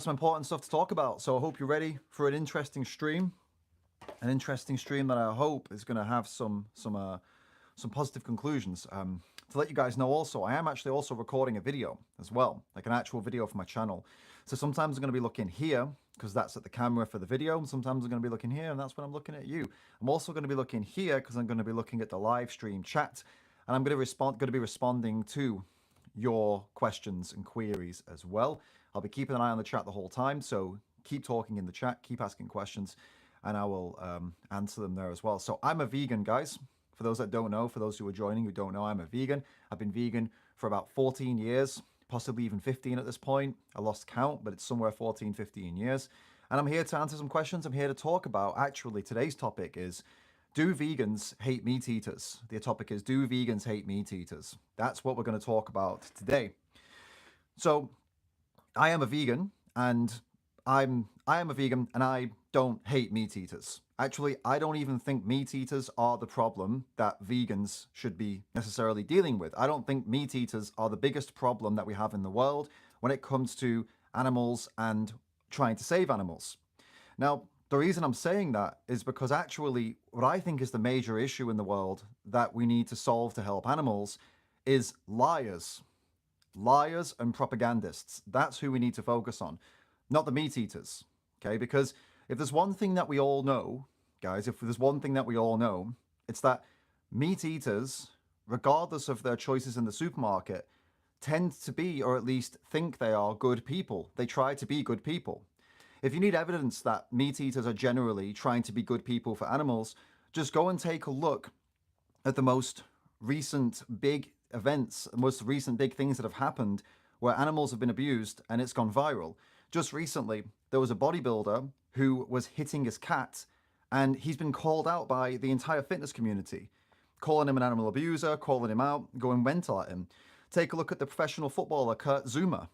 some important stuff to talk about. So I hope you're ready for an interesting stream. An interesting stream that I hope is going to have some positive conclusions. To let you guys know also, I am actually also recording a video as well, like an actual video for my channel. So sometimes I'm going to be looking here because that's at the camera for the video, and sometimes I'm going to be looking here and that's when I'm looking at you. I'm also going to be looking here because I'm going to be looking at the live stream chat, and I'm going to be responding to your questions and queries as well. I'll be keeping an eye on the chat the whole time, so keep talking in the chat, keep asking questions, and I will answer them there as well. So I'm a vegan, guys. For those that don't know, for those who are joining who don't know, I'm a vegan. I've been vegan for about 14 years, possibly even 15 at this point. I lost count, but it's somewhere 14, 15 years. And I'm here to answer some questions. I'm here to talk about, actually, today's topic is, do vegans hate meat eaters? The topic is, do vegans hate meat eaters? That's what we're going to talk about today. So I am a vegan, and I am a vegan, and I don't hate meat eaters. Actually, I don't even think meat eaters are the problem that vegans should be necessarily dealing with. I don't think meat eaters are the biggest problem that we have in the world when it comes to animals and trying to save animals. Now, the reason I'm saying that is because actually what I think is the major issue in the world that we need to solve to help animals is liars. Liars and propagandists. That's who we need to focus on, not the meat eaters. Okay, because if there's one thing that we all know, guys, if there's one thing that we all know, it's that meat eaters, regardless of their choices in the supermarket, tend to be, or at least think they are, good people. They try to be good people. If you need evidence that meat eaters are generally trying to be good people for animals, just go and take a look at the most recent big events, the most recent big things that have happened where animals have been abused and it's gone viral. Just recently, there was a bodybuilder who was hitting his cat, and he's been called out by the entire fitness community, calling him an animal abuser, calling him out, going mental at him. Take a look at the professional footballer Kurt Zuma.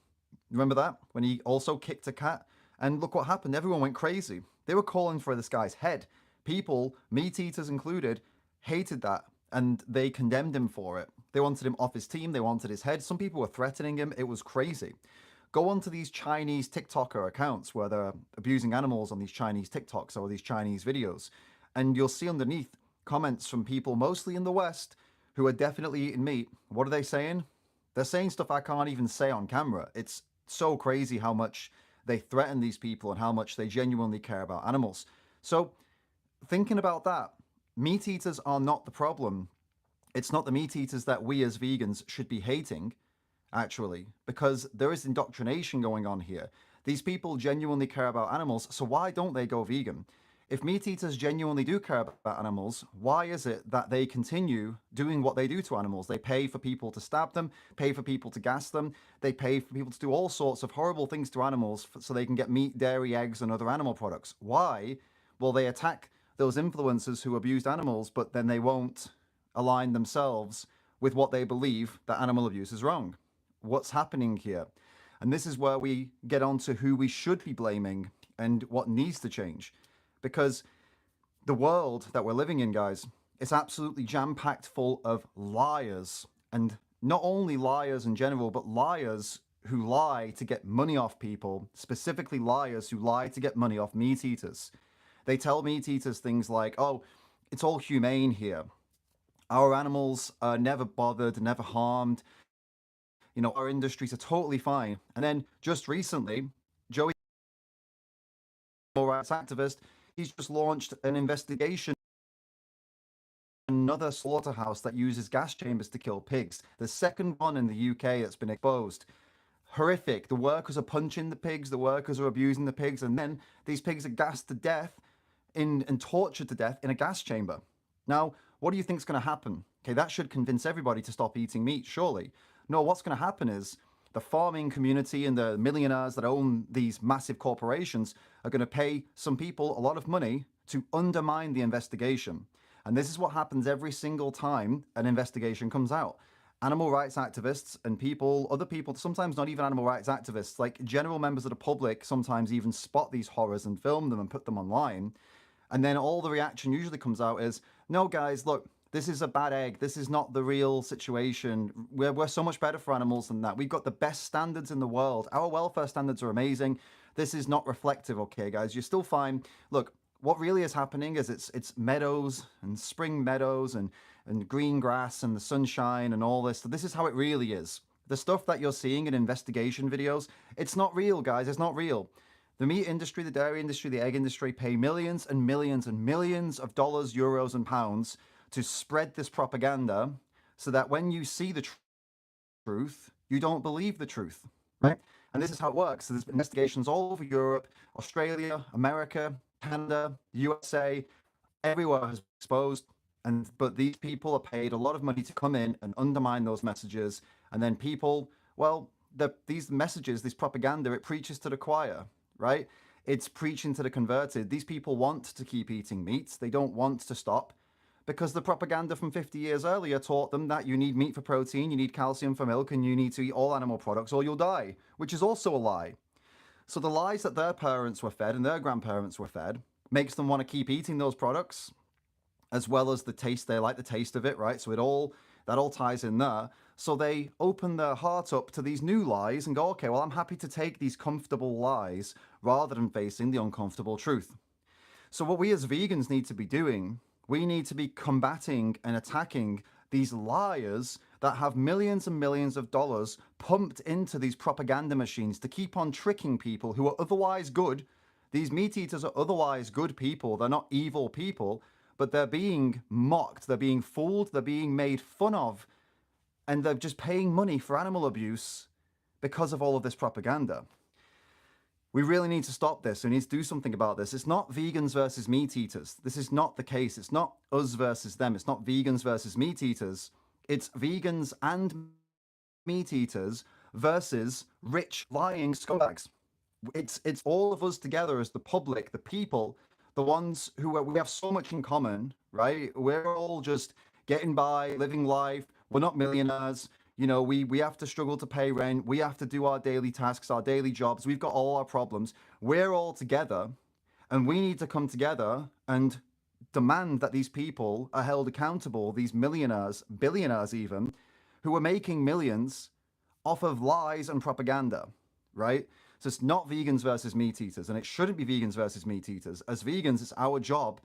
Remember that? When he also kicked a cat? And look what happened. Everyone went crazy. They were calling for this guy's head. People, meat eaters included, hated that, and they condemned him for it. They wanted him off his team. They wanted his head. Some people were threatening him. It was crazy. Go onto these Chinese TikToker accounts where they're abusing animals on these Chinese TikToks or these Chinese videos, and you'll see underneath comments from people, mostly in the West, who are definitely eating meat. What are they saying? They're saying stuff I can't even say on camera. It's so crazy how much they threaten these people and how much they genuinely care about animals. So thinking about that, meat eaters are not the problem. It's not the meat eaters that we as vegans should be hating, actually, because there is indoctrination going on here. These people genuinely care about animals, so why don't they go vegan? If meat eaters genuinely do care about animals, why is it that they continue doing what they do to animals? They pay for people to stab them, pay for people to gas them, they pay for people to do all sorts of horrible things to animals so they can get meat, dairy, eggs, and other animal products. Why? Well, they attack those influencers who abused animals, but then they won't align themselves with what they believe that animal abuse is wrong. What's happening here? And this is where we get on to who we should be blaming and what needs to change. Because the world that we're living in, guys, it's absolutely jam-packed full of liars. And not only liars in general, but liars who lie to get money off people, specifically liars who lie to get money off meat eaters. They tell meat eaters things like, oh, it's all humane here. Our animals are never bothered, never harmed. You know, our industries are totally fine. And then just recently, Joey, animal rights activist, he's just launched an investigation on another slaughterhouse that uses gas chambers to kill pigs. The second one in the UK that's been exposed. Horrific. The workers are punching the pigs, the workers are abusing the pigs, and then these pigs are gassed to death and tortured to death in a gas chamber. Now, what do you think is going to happen? Okay, that should convince everybody to stop eating meat, surely. No, what's going to happen is the farming community and the millionaires that own these massive corporations are going to pay some people a lot of money to undermine the investigation. And this is what happens every single time an investigation comes out. Animal rights activists and people, other people, sometimes not even animal rights activists, like general members of the public sometimes even spot these horrors and film them and put them online. And then all the reaction usually comes out is, no guys, look, this is a bad egg. This is not the real situation. We're so much better for animals than that. We've got the best standards in the world. Our welfare standards are amazing. This is not reflective, okay, guys? You still find, look, what really is happening is it's meadows and spring meadows and green grass and the sunshine and all this. So this is how it really is. The stuff that you're seeing in investigation videos, it's not real, guys. It's not real. The meat industry, the dairy industry, the egg industry pay millions and millions and millions of dollars, euros, and pounds to spread this propaganda so that when you see the truth, you don't believe the truth, right? And this is how it works. So there's investigations all over Europe, Australia, America, Canada, USA, everywhere has been exposed. But these people are paid a lot of money to come in and undermine those messages. And then people, well, these messages, this propaganda, it preaches to the choir, right? It's preaching to the converted. These people want to keep eating meat. They don't want to stop because the propaganda from 50 years earlier taught them that you need meat for protein, you need calcium for milk, and you need to eat all animal products or you'll die, which is also a lie. So the lies that their parents were fed and their grandparents were fed makes them want to keep eating those products, as well as the taste. They like the taste of it, right? So that all ties in there. So they open their heart up to these new lies and go, okay, well, I'm happy to take these comfortable lies rather than facing the uncomfortable truth. So what we as vegans need to be doing, we need to be combating and attacking these liars that have millions and millions of dollars pumped into these propaganda machines to keep on tricking people who are otherwise good. These meat eaters are otherwise good people. They're not evil people, but they're being mocked. They're being fooled. They're being made fun of. And they're just paying money for animal abuse because of all of this propaganda. We really need to stop this. We need to do something about this. It's not vegans versus meat eaters. This is not the case. It's not us versus them. It's not vegans versus meat eaters. It's vegans and meat eaters versus rich, lying scumbags. It's all of us together as the public, the people, the ones who we have so much in common, right? We're all just getting by, living life. We're not millionaires. You know, we have to struggle to pay rent. We have to do our daily tasks, our daily jobs. We've got all our problems. We're all together, and we need to come together and demand that these people are held accountable, these millionaires, billionaires even, who are making millions off of lies and propaganda, right? So it's not vegans versus meat eaters, and it shouldn't be vegans versus meat eaters. As vegans, it's our job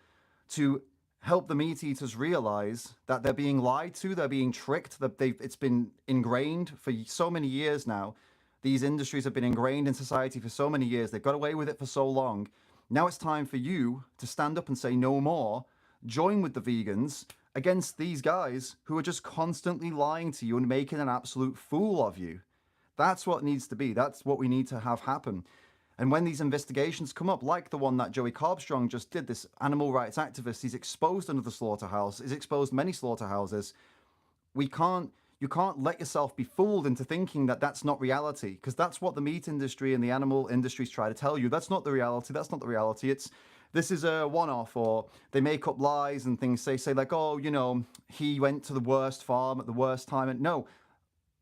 to help the meat eaters realize that they're being lied to, they're being tricked, that it's been ingrained for so many years now. These industries have been ingrained in society for so many years. They've got away with it for so long. Now it's time for you to stand up and say no more. Join with the vegans against these guys who are just constantly lying to you and making an absolute fool of you. That's what needs to be. That's what we need to have happen. And when these investigations come up, like the one that Joey Carbstrong just did, this animal rights activist, he's exposed another slaughterhouse, he's exposed many slaughterhouses. You can't let yourself be fooled into thinking that that's not reality, because that's what the meat industry and the animal industries try to tell you. That's not the reality. That's not the reality. This is a one-off, or they make up lies and things. They say like, oh, you know, he went to the worst farm at the worst time. And no,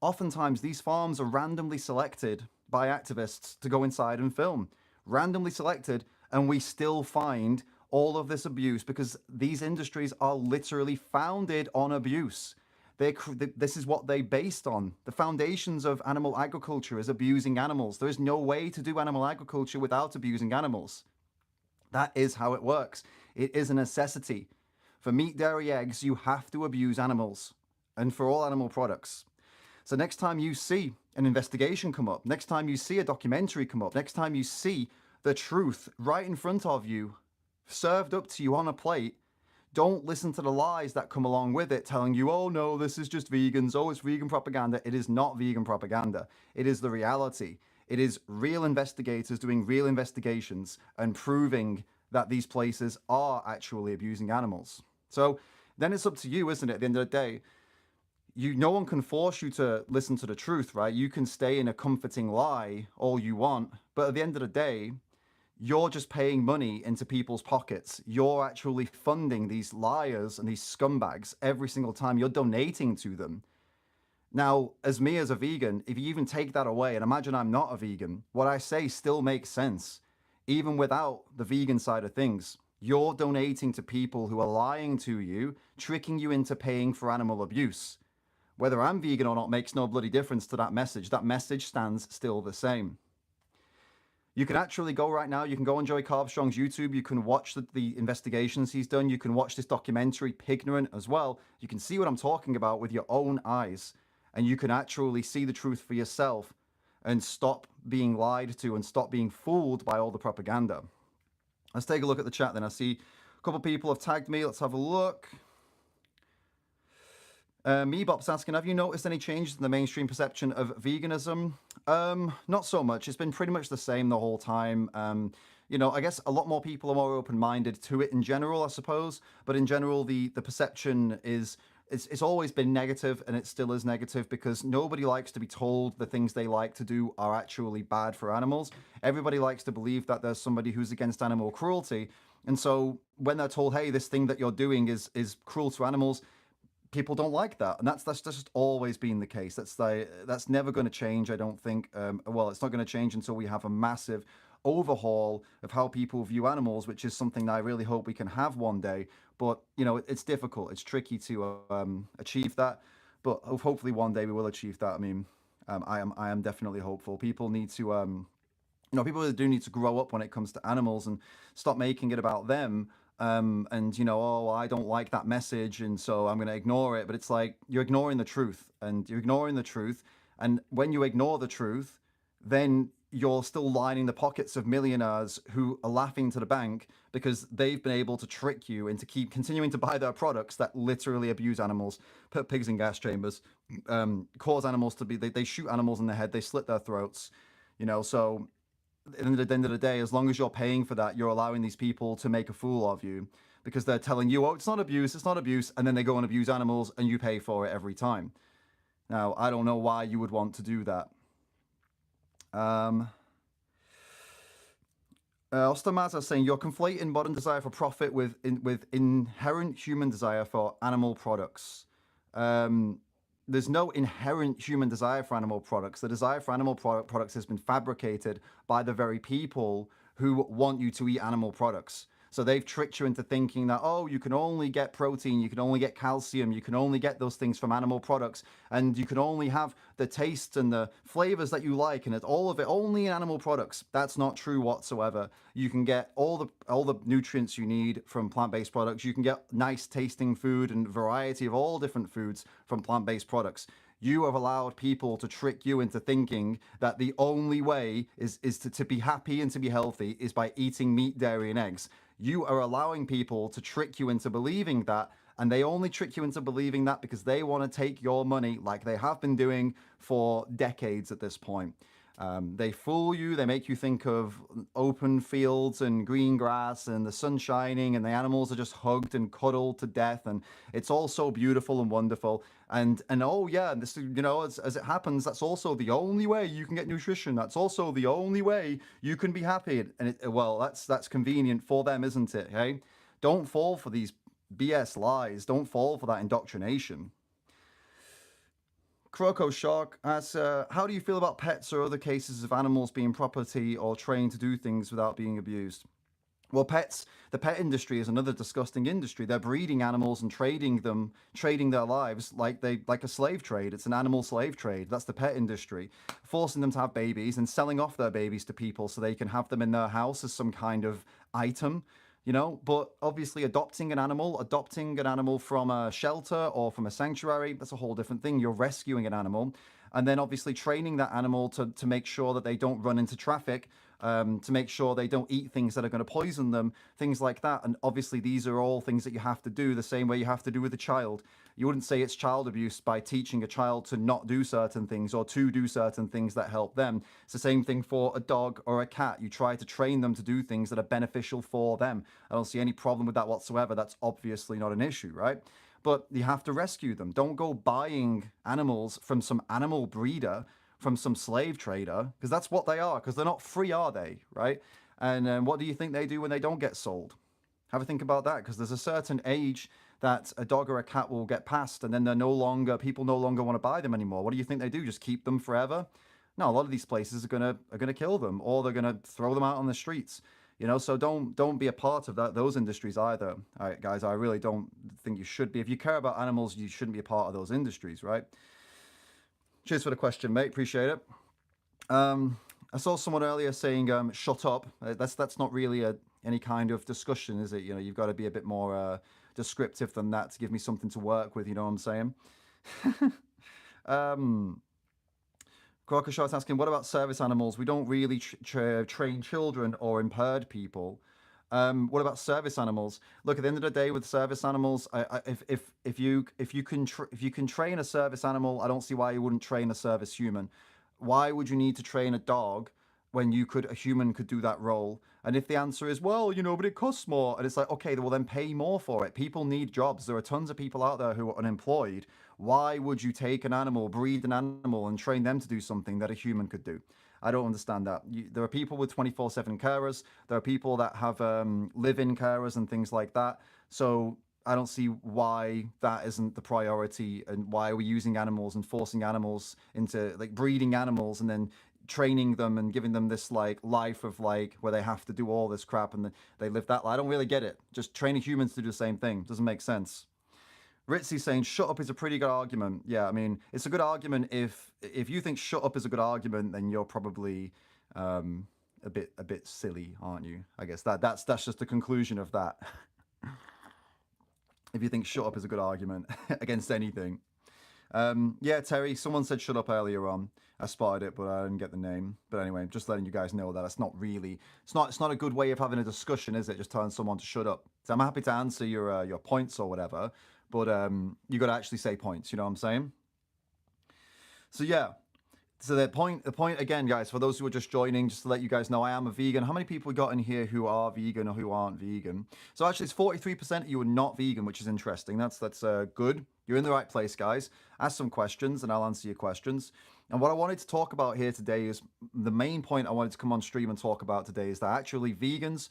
oftentimes these farms are randomly selected by activists to go inside and film. Randomly selected, and we still find all of this abuse because these industries are literally founded on abuse. This is what they based on. The foundations of animal agriculture is abusing animals. There is no way to do animal agriculture without abusing animals. That is how it works. It is a necessity. For meat, dairy, eggs, you have to abuse animals, and for all animal products. So next time you see an investigation come up, next time you see a documentary come up, next time you see the truth right in front of you, served up to you on a plate, don't listen to the lies that come along with it telling you, oh no, this is just vegans, oh, it's vegan propaganda. It is not vegan propaganda. It is the reality. It is real investigators doing real investigations and proving that these places are actually abusing animals. So then it's up to you, isn't it, at the end of the day? No one can force you to listen to the truth, right? You can stay in a comforting lie all you want, but at the end of the day, you're just paying money into people's pockets. You're actually funding these liars and these scumbags every single time you're donating to them. Now, as me as a vegan, if you even take that away, and imagine I'm not a vegan, what I say still makes sense. Even without the vegan side of things, you're donating to people who are lying to you, tricking you into paying for animal abuse. Whether I'm vegan or not makes no bloody difference to that message. That message stands still the same. You can actually go right now, you can go on Joey Carbstrong's YouTube, you can watch the investigations he's done, you can watch this documentary, Pignorant, as well. You can see what I'm talking about with your own eyes, and you can actually see the truth for yourself and stop being lied to and stop being fooled by all the propaganda. Let's take a look at the chat then. I see a couple people have tagged me. Let's have a look. Meebop's asking, have you noticed any changes in the mainstream perception of veganism? Not so much. It's been pretty much the same the whole time. You know, I guess a lot more people are more open-minded to it in general, I suppose. But in general, the perception is it's always been negative, and it still is negative, because nobody likes to be told the things they like to do are actually bad for animals. Everybody likes to believe that there's somebody who's against animal cruelty. And so when they're told, hey, this thing that you're doing is cruel to animals, people don't like that, and that's just always been the case. That's never going to change, I don't think. Well, it's not going to change until we have a massive overhaul of how people view animals, which is something that I really hope we can have one day. But you know, it's difficult, it's tricky to achieve that, but hopefully one day we will achieve that. I mean, I am definitely hopeful. People need to you know, people do need to grow up when it comes to animals and stop making it about them. And you know, oh, I don't like that message, and so I'm going to ignore it. But it's like, you're ignoring the truth, and you're ignoring the truth. And when you ignore the truth, then you're still lining the pockets of millionaires who are laughing to the bank because they've been able to trick you into keep continuing to buy their products that literally abuse animals, put pigs in gas chambers, cause animals to be, they shoot animals in the head, they slit their throats, you know. So at the end of the day, as long as you're paying for that, you're allowing these people to make a fool of you, because they're telling you, oh, it's not abuse, and then they go and abuse animals, and you pay for it every time. Now, I don't know why you would want to do that. Ostermaza saying, you're conflating modern desire for profit with inherent human desire for animal products. There's no inherent human desire for animal products. The desire for animal products has been fabricated by the very people who want you to eat animal products. So they've tricked you into thinking that, oh, you can only get protein, you can only get calcium, you can only get those things from animal products, and you can only have the taste and the flavors that you like, and it's all of it only in animal products. That's not true whatsoever. You can get all the nutrients you need from plant-based products. You can get nice tasting food and variety of all different foods from plant-based products. You have allowed people to trick you into thinking that the only way is to be happy and to be healthy is by eating meat, dairy, and eggs. You are allowing people to trick you into believing that, and they only trick you into believing that because they want to take your money, like they have been doing for decades at this point. They fool you, they make you think of open fields and green grass and the sun shining and the animals are just hugged and cuddled to death, and it's all so beautiful and wonderful. And oh yeah, and this, you know, as it happens, that's also the only way you can get nutrition. That's also the only way you can be happy. And well, that's convenient for them, isn't it? Hey, don't fall for these BS lies. Don't fall for that indoctrination. Croco Shark asks, how do you feel about pets or other cases of animals being property or trained to do things without being abused? Well, pets, the pet industry is another disgusting industry. They're breeding animals and trading their lives like a slave trade. It's an animal slave trade. That's the pet industry, forcing them to have babies and selling off their babies to people so they can have them in their house as some kind of item. You know, but obviously adopting an animal from a shelter or from a sanctuary, that's a whole different thing. You're rescuing an animal, and then obviously training that animal to make sure that they don't run into traffic, to make sure they don't eat things that are going to poison them, things like that. And obviously these are all things that you have to do the same way you have to do with a child. You wouldn't say it's child abuse by teaching a child to not do certain things or to do certain things that help them. It's the same thing for a dog or a cat. You try to train them to do things that are beneficial for them. I don't see any problem with that whatsoever. That's obviously not an issue, right? But you have to rescue them. Don't go buying animals from some animal breeder, from some slave trader, because that's what they are, because they're not free, are they, right? And what do you think they do when they don't get sold? Have a think about that, because there's a certain age that a dog or a cat will get past, and then people no longer want to buy them anymore. What do you think they do? Just keep them forever? No, a lot of these places are gonna kill them, or they're gonna throw them out on the streets. You know, so don't be a part of those industries either. All right, guys, I really don't think you should be. If you care about animals, you shouldn't be a part of those industries, right? Cheers for the question, mate. Appreciate it. I saw someone earlier saying, "Shut up." That's not really any kind of discussion, is it? You know, you've got to be a bit more descriptive than that to give me something to work with. You know what I'm saying? um, Crocoshar's asking, "What about service animals? We don't really train children or impaired people. What about service animals? Look, at the end of the day, with service animals, if you can train a service animal, I don't see why you wouldn't train a service human. Why would you need to train a dog when a human could do that role? And if the answer is, well, you know, but it costs more, and it's like, okay, well then pay more for it. People need jobs. There are tons of people out there who are unemployed. Why would you take an animal, breed an animal, and train them to do something that a human could do? I don't understand that. There are people with 24/7 carers. There are people that have live-in carers and things like that. So I don't see why that isn't the priority, and why are we using animals and forcing animals into like breeding animals and then training them and giving them this like life of like where they have to do all this crap and they live that. I don't really get it. Just training humans to do the same thing doesn't make sense. Ritzy saying shut up is a pretty good argument. Yeah, I mean it's a good argument if you think shut up is a good argument, then you're probably a bit silly, aren't you? I guess that's just the conclusion of that. If you think shut up is a good argument against anything. Yeah, Terry, someone said shut up earlier on. I spotted it, but I didn't get the name. But anyway, just letting you guys know that it's not a good way of having a discussion, is it? Just telling someone to shut up. So I'm happy to answer your points or whatever, but you got to actually say points. You know what I'm saying? So yeah. So the point again, guys, for those who are just joining, just to let you guys know, I am a vegan. How many people we got in here who are vegan or who aren't vegan? So actually, it's 43% of you are not vegan, which is interesting. That's good. You're in the right place, guys. Ask some questions, and I'll answer your questions. And what I wanted to talk about here today is the main point I wanted to come on stream and talk about today is that actually vegans,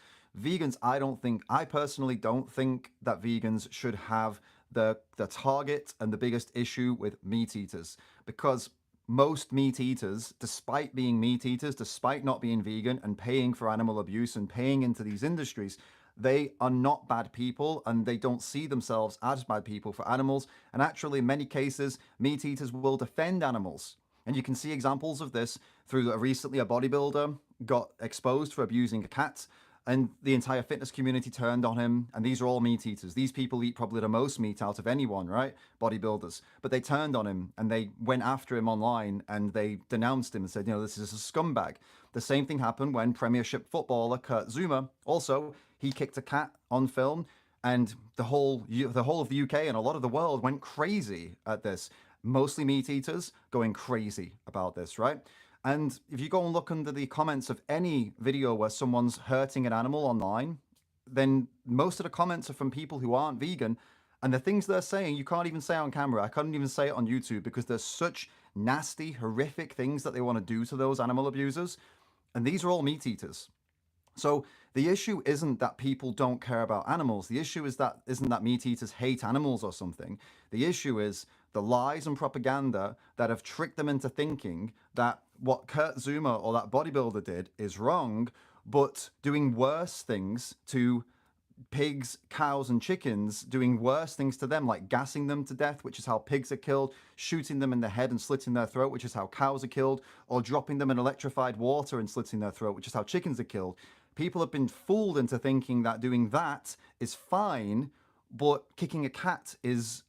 I personally don't think that vegans should have the target and the biggest issue with meat eaters, because most meat eaters, despite being meat eaters, despite not being vegan and paying for animal abuse and paying into these industries, they are not bad people, and they don't see themselves as bad people for animals. And actually, in many cases, meat eaters will defend animals. And you can see examples of this through recently a bodybuilder got exposed for abusing a cat, and the entire fitness community turned on him. And these are all meat eaters. These people eat probably the most meat out of anyone, right? Bodybuilders. But they turned on him and they went after him online and they denounced him and said, you know, this is a scumbag. The same thing happened when Premiership footballer Kurt Zouma, also, he kicked a cat on film, and the whole of the UK and a lot of the world went crazy at this. Mostly meat eaters going crazy about this, right? And if you go and look under the comments of any video where someone's hurting an animal online, then most of the comments are from people who aren't vegan. And the things they're saying, you can't even say on camera. I couldn't even say it on YouTube because there's such nasty, horrific things that they want to do to those animal abusers. And these are all meat eaters. So the issue isn't that people don't care about animals. The issue isn't that meat eaters hate animals or something. The issue is the lies and propaganda that have tricked them into thinking that what Kurt Zouma or that bodybuilder did is wrong, but doing worse things to pigs, cows, and chickens, doing worse things to them, like gassing them to death, which is how pigs are killed, shooting them in the head and slitting their throat, which is how cows are killed, or dropping them in electrified water and slitting their throat, which is how chickens are killed. People have been fooled into thinking that doing that is fine, but kicking a cat is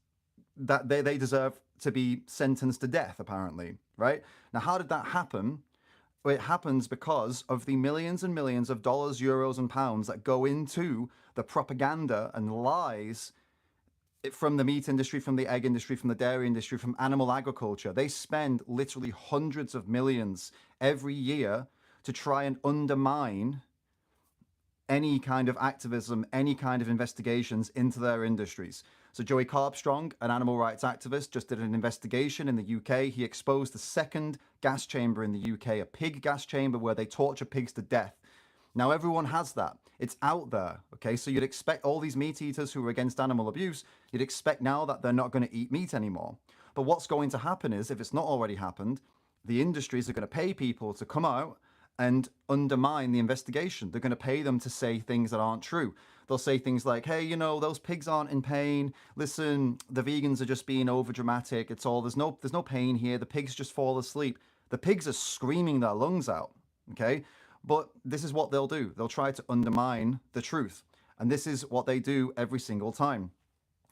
that they deserve to be sentenced to death, apparently, right? Now, how did that happen? Well, it happens because of the millions and millions of dollars, euros, and pounds that go into the propaganda and lies from the meat industry, from the egg industry, from the dairy industry, from animal agriculture. They spend literally hundreds of millions every year to try and undermine any kind of activism, any kind of investigations into their industries. So Joey Carbstrong, an animal rights activist, just did an investigation in the UK. He exposed the second gas chamber in the UK, a pig gas chamber where they torture pigs to death. Now everyone has that. It's out there, okay? So you'd expect all these meat eaters who are against animal abuse, you'd expect now that they're not going to eat meat anymore. But what's going to happen is, if it's not already happened, the industries are going to pay people to come out and undermine the investigation. They're going to pay them to say things that aren't true. They'll say things like, hey, you know, those pigs aren't in pain. Listen, the vegans are just being over dramatic. There's no pain here. The pigs just fall asleep. The pigs are screaming their lungs out. okay? But this is what they'll do. They'll try to undermine the truth. And this is what they do every single time.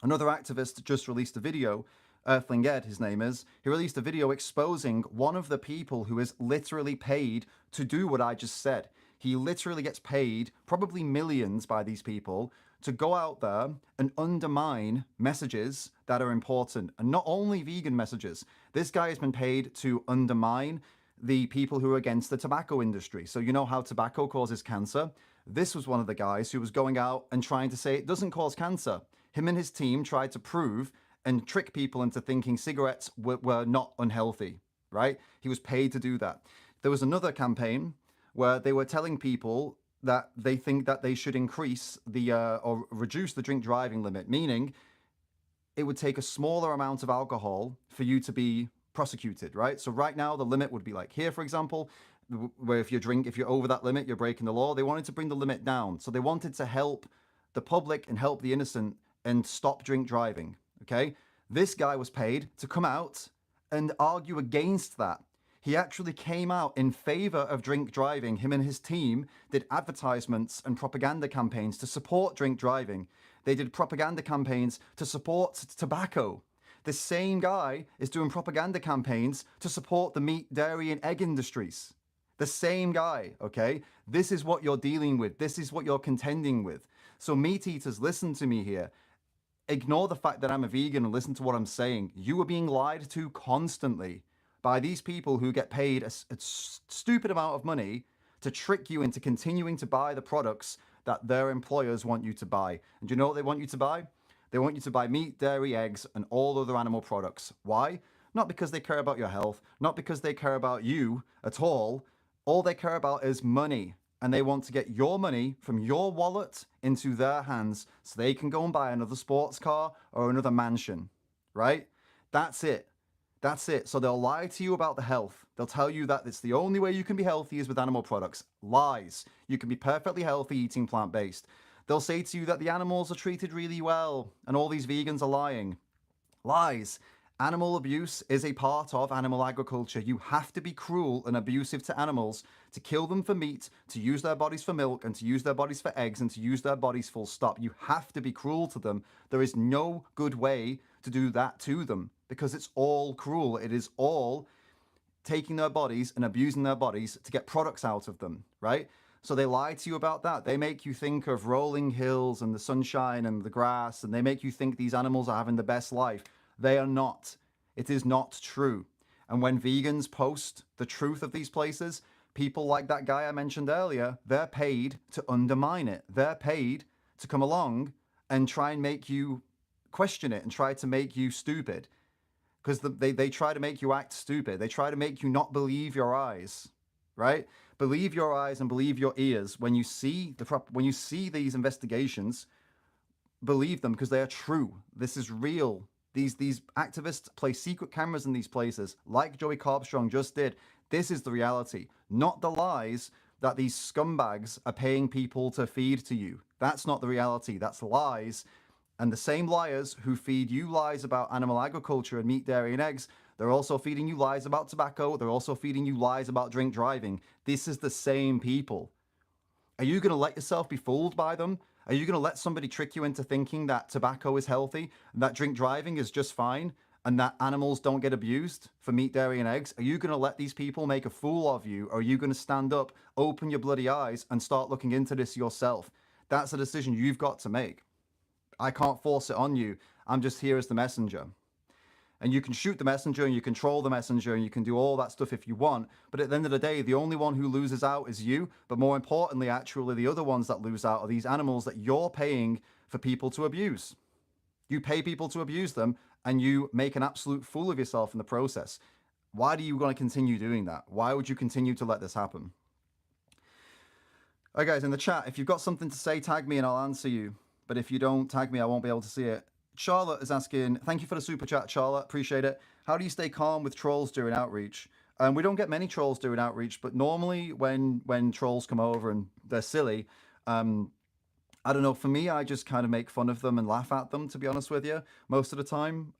Another activist just released a video, Earthling Ed, his name is. He released a video exposing one of the people who is literally paid to do what I just said. He literally gets paid, probably millions by these people, to go out there and undermine messages that are important. And not only vegan messages. This guy has been paid to undermine the people who are against the tobacco industry. So you know how tobacco causes cancer? This was one of the guys who was going out and trying to say it doesn't cause cancer. Him and his team tried to prove and trick people into thinking cigarettes were not unhealthy, right? He was paid to do that. There was another campaign where they were telling people that they think that they should increase the or reduce the drink driving limit, meaning it would take a smaller amount of alcohol for you to be prosecuted, right? So right now the limit would be like here, for example, where if you're over that limit, you're breaking the law. They wanted to bring the limit down. So they wanted to help the public and help the innocent and stop drink driving, okay? This guy was paid to come out and argue against that. He actually came out in favor of drink driving. Him and his team did advertisements and propaganda campaigns to support drink driving. They did propaganda campaigns to support tobacco. The same guy is doing propaganda campaigns to support the meat, dairy, and egg industries. The same guy, okay? This is what you're dealing with. This is what you're contending with. So meat eaters, listen to me here. Ignore the fact that I'm a vegan and listen to what I'm saying. You are being lied to constantly by these people who get paid a stupid amount of money to trick you into continuing to buy the products that their employers want you to buy. And do you know what they want you to buy? They want you to buy meat, dairy, eggs, and all other animal products. Why? Not because they care about your health, not because they care about you at all. All they care about is money. And they want to get your money from your wallet into their hands so they can go and buy another sports car or another mansion, right? That's it. That's it. So they'll lie to you about the health. They'll tell you that it's the only way you can be healthy is with animal products. Lies. You can be perfectly healthy eating plant-based. They'll say to you that the animals are treated really well and all these vegans are lying. Lies. Animal abuse is a part of animal agriculture. You have to be cruel and abusive to animals to kill them for meat, to use their bodies for milk, and to use their bodies for eggs, and to use their bodies full stop. You have to be cruel to them. There is no good way to do that to them because it's all cruel. It is all taking their bodies and abusing their bodies to get products out of them, right? So they lie to you about that. They make you think of rolling hills and the sunshine and the grass, and they make you think these animals are having the best life. They are not. It is not true. And when vegans post the truth of these places, people like that guy I mentioned earlier, they're paid to undermine it. They're paid to come along and try and make you question it and try to make you stupid. Because they try to make you act stupid. They try to make you not believe your eyes, right? Believe your eyes and believe your ears. When you see these investigations, believe them because they are true. This is real. These activists place secret cameras in these places, like Joey Carbstrong just did. This is the reality, not the lies that these scumbags are paying people to feed to you. That's not the reality. That's lies. And the same liars who feed you lies about animal agriculture and meat, dairy, and eggs, they're also feeding you lies about tobacco. They're also feeding you lies about drink driving. This is the same people. Are you going to let yourself be fooled by them? Are you going to let somebody trick you into thinking that tobacco is healthy, and that drink driving is just fine, and that animals don't get abused for meat, dairy, and eggs? Are you going to let these people make a fool of you, or are you going to stand up, open your bloody eyes, and start looking into this yourself? That's a decision you've got to make. I can't force it on you. I'm just here as the messenger. And you can shoot the messenger and you control the messenger and you can do all that stuff if you want. But at the end of the day, the only one who loses out is you. But more importantly, actually, the other ones that lose out are these animals that you're paying for people to abuse. You pay people to abuse them and you make an absolute fool of yourself in the process. Why do you want to continue doing that? Why would you continue to let this happen? All right, guys, in the chat, if you've got something to say, tag me and I'll answer you. But if you don't tag me, I won't be able to see it. Charlotte is asking, thank you for the super chat, Charlotte. Appreciate it. How do you stay calm with trolls during outreach? We don't get many trolls during outreach, but normally when trolls come over and they're silly, I don't know, for me, I just kind of make fun of them and laugh at them, to be honest with you, most of the time.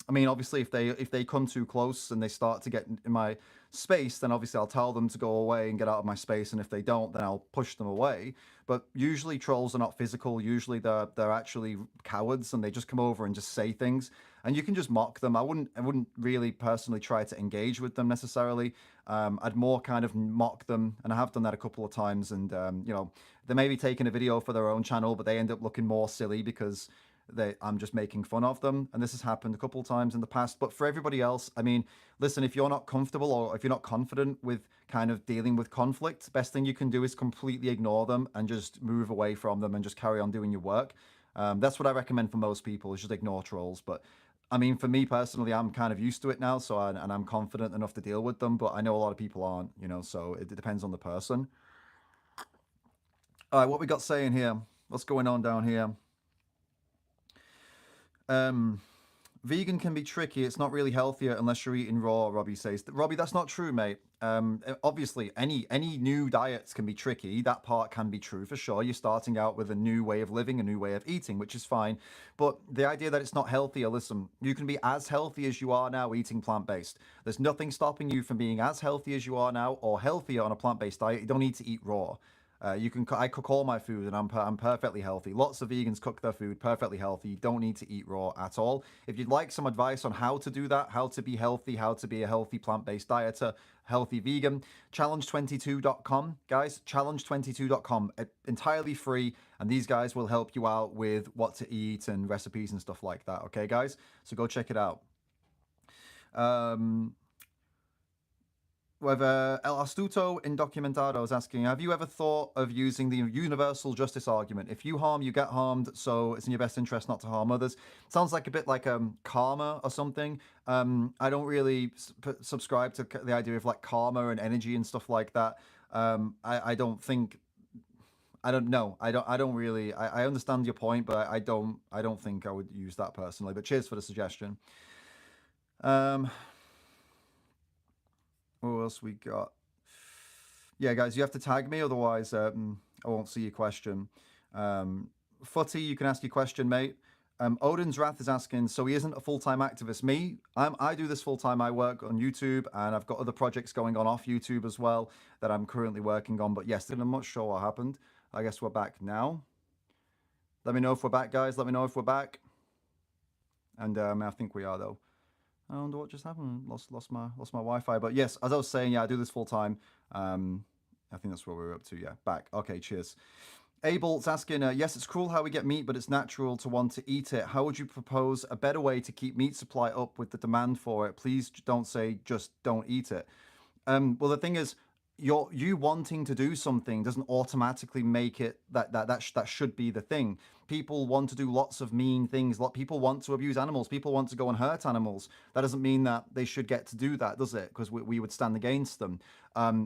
I mean, obviously, if they come too close and they start to get in my space, then obviously I'll tell them to go away and get out of my space. And if they don't, then I'll push them away. But usually trolls are not physical. Usually they're actually cowards, and they just come over and just say things. And you can just mock them. I wouldn't really personally try to engage with them necessarily. I'd more kind of mock them, and I have done that a couple of times. And you know, they may be taking a video for their own channel, but they end up looking more silly because I'm just making fun of them. And this has happened a couple of times in the past. But for everybody else, I mean, listen, if you're not comfortable or if you're not confident with kind of dealing with conflict, best thing you can do is completely ignore them and just move away from them and just carry on doing your work. That's what I recommend for most people, is just ignore trolls. But I mean, for me personally, I'm kind of used to it now, and I'm confident enough to deal with them. But I know a lot of people aren't, you know, so it depends on the person. All right, what we got saying here? What's going on down here? Vegan can be tricky. It's not really healthier unless you're eating raw, Robbie says. Robbie, that's not true, mate. Obviously, any new diets can be tricky. That part can be true for sure. You're starting out with a new way of living, a new way of eating, which is fine. But the idea that it's not healthier, listen, you can be as healthy as you are now eating plant-based. There's nothing stopping you from being as healthy as you are now or healthier on a plant-based diet. You don't need to eat raw. I cook all my food, and I'm perfectly healthy. Lots of vegans cook their food perfectly healthy. You don't need to eat raw at all. If you'd like some advice on how to do that, how to be healthy, how to be a healthy plant-based dieter, healthy vegan, challenge22.com, guys. Challenge22.com, entirely free, and these guys will help you out with what to eat and recipes and stuff like that. Okay, guys, so go check it out. Whether El Astuto Indocumentado is asking, have you ever thought of using the universal justice argument? If you harm, you get harmed, so it's in your best interest not to harm others. Sounds like a bit like karma or something. I don't really subscribe to the idea of like karma and energy and stuff like that. I don't think. I don't know. I don't really. I understand your point, but I don't think I would use that personally. But cheers for the suggestion. What else we got? Yeah, guys, you have to tag me, otherwise I won't see your question. Footy, you can ask your question, mate. Odin's Wrath is asking, so he isn't a full-time activist. Me, I do this full-time. I work on YouTube, and I've got other projects going on off YouTube as well that I'm currently working on. But yes, I'm not sure what happened. I guess we're back now. Let me know if we're back, guys. Let me know if we're back. And I think we are, though. I wonder what just happened. Lost my Wi-Fi. But yes, as I was saying, yeah, I do this full time. I think that's what we're up to. Yeah, back. Okay, cheers. Abel's asking, yes, it's cruel how we get meat, but it's natural to want to eat it. How would you propose a better way to keep meat supply up with the demand for it? Please don't say just don't eat it. Well, the thing is, you wanting to do something doesn't automatically make it that should be the thing. People want to do lots of mean things. People want to abuse animals. People want to go and hurt animals. That doesn't mean that they should get to do that, does it? Because we would stand against them.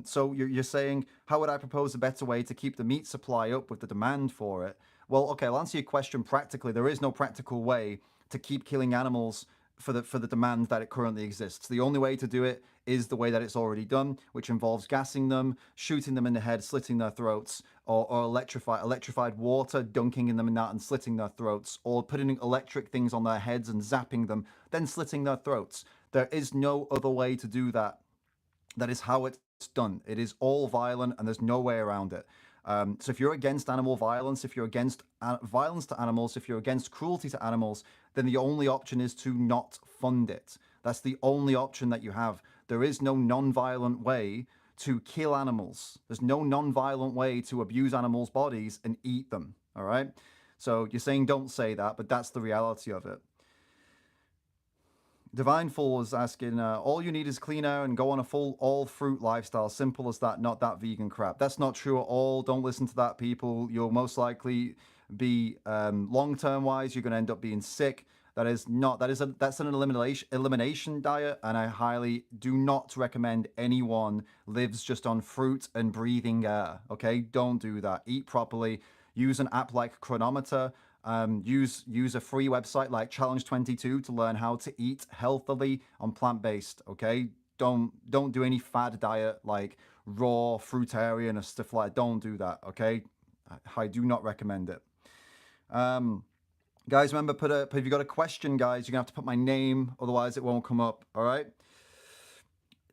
So you're saying, how would I propose a better way to keep the meat supply up with the demand for it? Well, okay, I'll answer your question practically. There is no practical way to keep killing animals for the demand that it currently exists. The only way to do it is the way that it's already done, which involves gassing them, shooting them in the head, slitting their throats, or electrified water, dunking in them in that and slitting their throats, or putting electric things on their heads and zapping them, then slitting their throats. There is no other way to do that. That is how it's done. It is all violent, and there's no way around it. So if you're against animal violence, if you're against violence to animals, if you're against cruelty to animals, then the only option is to not fund it. That's the only option that you have. There is no non-violent way to kill animals. There's no non-violent way to abuse animals' bodies and eat them, all right? So you're saying don't say that, but that's the reality of it. Divine Fool is asking, all you need is clean air and go on a full all-fruit lifestyle. Simple as that, not that vegan crap. That's not true at all. Don't listen to that, people. You'll most likely be, long-term wise, you're going to end up being sick. That's an elimination diet, and I highly do not recommend anyone lives just on fruit and breathing air, okay? Don't do that. Eat properly. Use an app like Chronometer. Use a free website like Challenge22 to learn how to eat healthily on plant-based, okay? Don't do any fad diet like raw fruitarian or stuff like that. Don't do that, okay? I do not recommend it. Guys, remember, if you got a question, guys, you're gonna have to put my name, otherwise it won't come up. All right.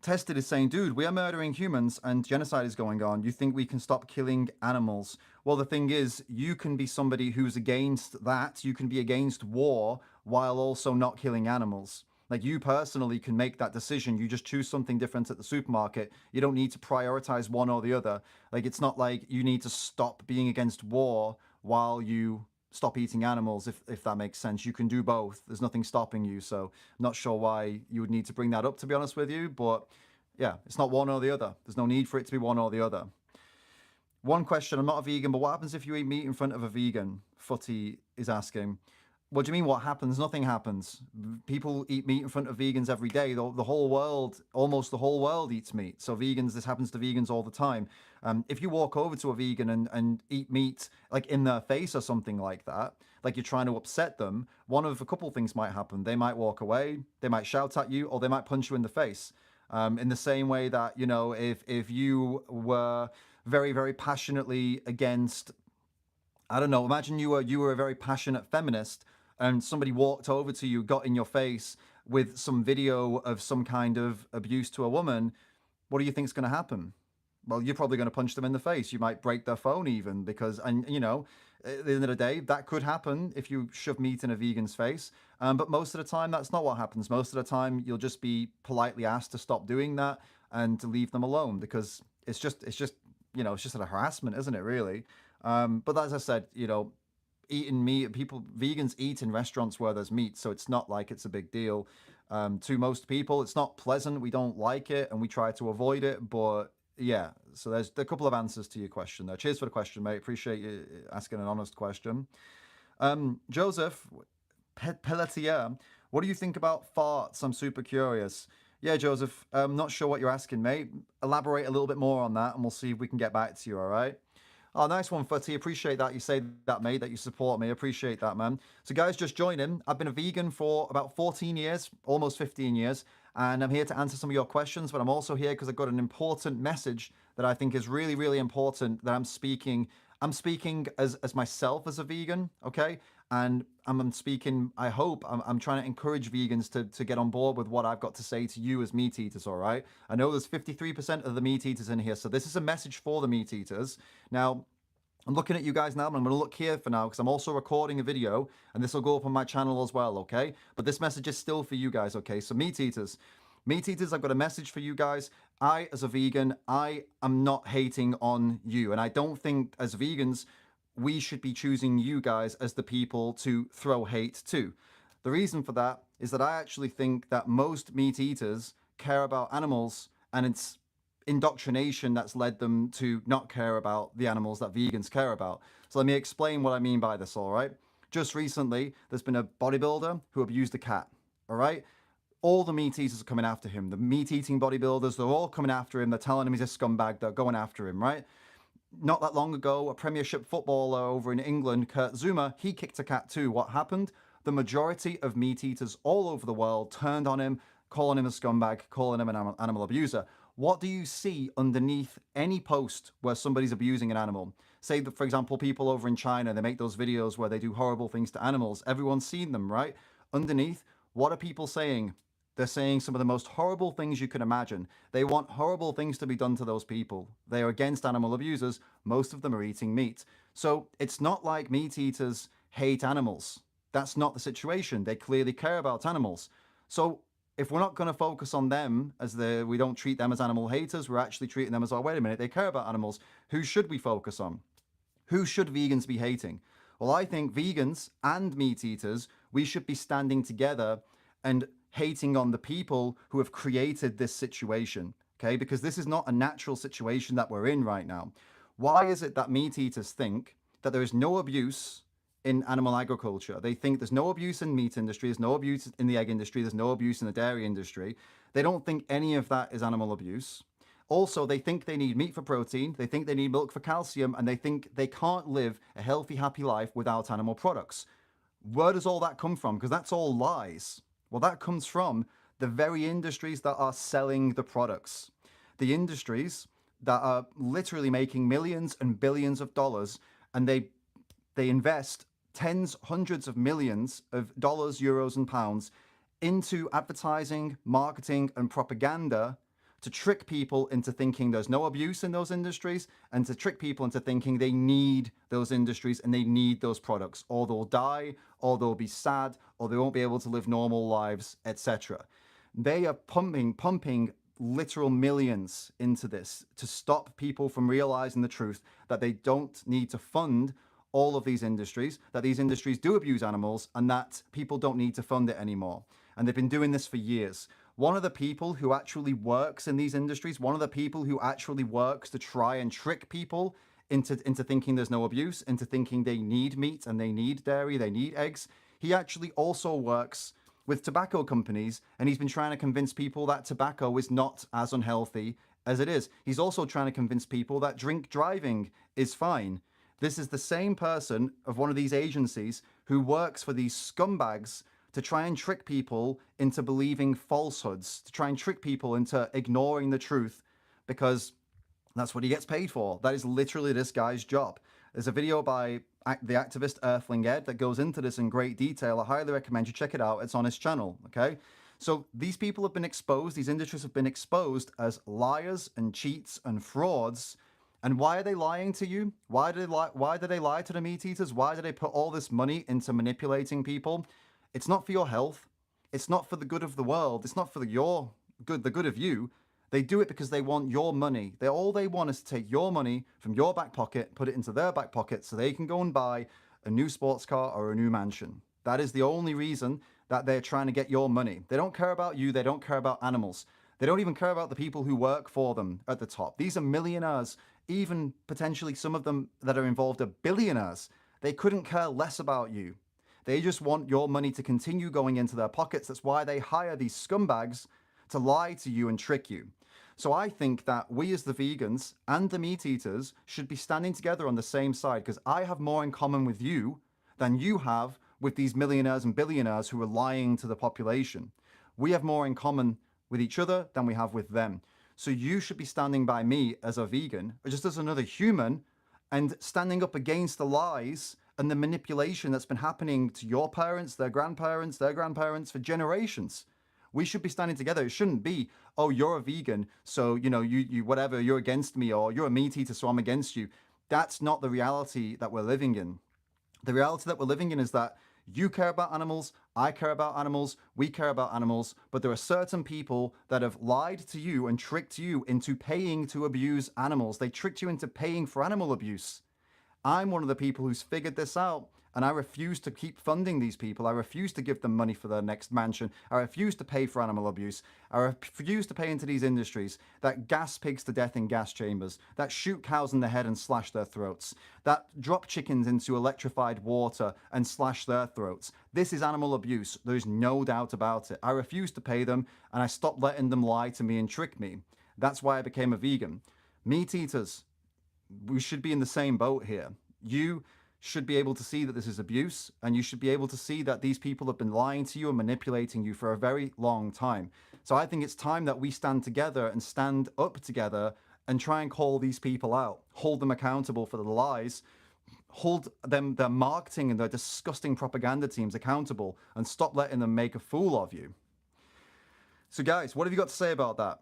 Tested is saying, dude, we are murdering humans and genocide is going on. You think we can stop killing animals? Well, the thing is, you can be somebody who's against that. You can be against war while also not killing animals. Like, you personally can make that decision. You just choose something different at the supermarket. You don't need to prioritize one or the other. Like, it's not like you need to stop being against war while you stop eating animals, if that makes sense. You can do both. There's nothing stopping you. So I'm not sure why you would need to bring that up, to be honest with you. But yeah, it's not one or the other. There's no need for it to be one or the other. One question, I'm not a vegan, but what happens if you eat meat in front of a vegan? Footy is asking. What do you mean what happens? Nothing happens. People eat meat in front of vegans every day. The whole world, almost the whole world eats meat. So vegans, this happens to vegans all the time. If you walk over to a vegan and eat meat like in their face or something like that, like you're trying to upset them, one of a couple things might happen. They might walk away, they might shout at you, or they might punch you in the face. In the same way that, you know, if you were very, very passionately against, I don't know, imagine you were a very passionate feminist and somebody walked over to you, got in your face with some video of some kind of abuse to a woman, what do you think is going to happen? Well, you're probably going to punch them in the face. You might break their phone even because, and you know, at the end of the day, that could happen if you shove meat in a vegan's face. But most of the time, that's not what happens. Most of the time, you'll just be politely asked to stop doing that and to leave them alone because you know, it's just a harassment, isn't it, really? But as I said, you know, eating meat, vegans eat in restaurants where there's meat, so it's not like it's a big deal. To most people, it's not pleasant. We don't like it and we try to avoid it. But yeah, so there's a couple of answers to your question there. Cheers for the question, mate. Appreciate you asking an honest question. Joseph Pelletier, what do you think about farts? I'm super curious. Yeah, Joseph, I'm not sure what you're asking, mate. Elaborate a little bit more on that and we'll see if we can get back to you, all right? Oh, nice one, Footy. Appreciate that. You say that, mate, that you support me. Appreciate that, man. So, guys, just join in. I've been a vegan for about 14 years, almost 15 years, and I'm here to answer some of your questions, but I'm also here because I've got an important message that I think is really, really important that I'm speaking. I'm speaking as myself as a vegan, okay? And I'm speaking, I hope, I'm trying to encourage vegans to get on board with what I've got to say to you as meat eaters, all right? I know there's 53% of the meat eaters in here, so this is a message for the meat eaters. Now, I'm looking at you guys now, and I'm going to look here for now because I'm also recording a video, and this will go up on my channel as well, okay? But this message is still for you guys, okay? So meat eaters, I've got a message for you guys. I, as a vegan, I am not hating on you, and I don't think as vegans we should be choosing you guys as the people to throw hate to. The reason for that is that I actually think that most meat eaters care about animals, and it's indoctrination that's led them to not care about the animals that vegans care about. So let me explain what I mean by this, all right? Just recently, there's been a bodybuilder who abused a cat, all right? All the meat eaters are coming after him. The meat eating bodybuilders, they're all coming after him. They're telling him he's a scumbag. They're going after him, right? Not that long ago, a Premiership footballer over in England, Kurt Zuma, he kicked a cat too. What happened? The majority of meat eaters all over the world turned on him, calling him a scumbag, calling him an animal abuser. What do you see underneath any post where somebody's abusing an animal? Say that, for example, people over in China, they make those videos where they do horrible things to animals. Everyone's seen them, right? Underneath, what are people saying? They're saying some of the most horrible things you can imagine. They want horrible things to be done to those people. They are against animal abusers. Most of them are eating meat. So it's not like meat eaters hate animals. That's not the situation. They clearly care about animals. So if we're not going to focus on them we don't treat them as animal haters, we're actually treating them as, oh, wait a minute, they care about animals. Who should we focus on? Who should vegans be hating? Well, I think vegans and meat eaters, we should be standing together and hating on the people who have created this situation, okay? Because this is not a natural situation that we're in right now. Why is it that meat eaters think that there is no abuse in animal agriculture? They think there's no abuse in meat industry, there's no abuse in the egg industry, there's no abuse in the dairy industry. They don't think any of that is animal abuse. Also, they think they need meat for protein, they think they need milk for calcium, and they think they can't live a healthy, happy life without animal products. Where does all that come from? Because that's all lies. Well, that comes from the very industries that are selling the products. The industries that are literally making millions and billions of dollars, and they invest tens, hundreds of millions of dollars, euros, and pounds into advertising, marketing, and propaganda to trick people into thinking there's no abuse in those industries, and to trick people into thinking they need those industries and they need those products, or they'll die, or they'll be sad, or they won't be able to live normal lives, etc. They are pumping literal millions into this to stop people from realizing the truth that they don't need to fund all of these industries, that these industries do abuse animals, and that people don't need to fund it anymore. And they've been doing this for years. One of the people who actually works in these industries, one of the people who actually works to try and trick people into thinking there's no abuse, into thinking they need meat and they need dairy, they need eggs, he actually also works with tobacco companies, and he's been trying to convince people that tobacco is not as unhealthy as it is. He's also trying to convince people that drink driving is fine. This is the same person of one of these agencies who works for these scumbags to try and trick people into believing falsehoods, to try and trick people into ignoring the truth, because that's what he gets paid for. That is literally this guy's job. There's a video by the activist Earthling Ed that goes into this in great detail. I highly recommend you check it out. It's on his channel, okay? So these people have been exposed, these industries have been exposed as liars and cheats and frauds. And why are they lying to you? Why do they lie to the meat eaters? Why do they put all this money into manipulating people? It's not for your health. It's not for the good of the world. It's not for your good, the good of you. They do it because they want your money. All they want is to take your money from your back pocket, put it into their back pocket so they can go and buy a new sports car or a new mansion. That is the only reason that they're trying to get your money. They don't care about you. They don't care about animals. They don't even care about the people who work for them at the top. These are millionaires, even potentially some of them that are involved are billionaires. They couldn't care less about you. They just want your money to continue going into their pockets. That's why they hire these scumbags to lie to you and trick you. So I think that we as the vegans and the meat eaters should be standing together on the same side, because I have more in common with you than you have with these millionaires and billionaires who are lying to the population. We have more in common with each other than we have with them. So you should be standing by me as a vegan, or just as another human, and standing up against the lies and the manipulation that's been happening to your parents, their grandparents for generations. We should be standing together. It shouldn't be, oh, you're a vegan, so, you whatever, you're against me, or you're a meat eater, so I'm against you. That's not the reality that we're living in. The reality that we're living in is that you care about animals, I care about animals, we care about animals, but there are certain people that have lied to you and tricked you into paying to abuse animals. They tricked you into paying for animal abuse. I'm one of the people who's figured this out, and I refuse to keep funding these people. I refuse to give them money for their next mansion. I refuse to pay for animal abuse. I refuse to pay into these industries that gas pigs to death in gas chambers, that shoot cows in the head and slash their throats, that drop chickens into electrified water and slash their throats. This is animal abuse. There's no doubt about it. I refuse to pay them, and I stopped letting them lie to me and trick me. That's why I became a vegan. Meat eaters, we should be in the same boat here. You should be able to see that this is abuse, and you should be able to see that these people have been lying to you and manipulating you for a very long time. So I think it's time that we stand together and stand up together and try and call these people out, hold them accountable for the lies, hold them, their marketing and their disgusting propaganda teams accountable, and stop letting them make a fool of you. So guys, what have you got to say about that?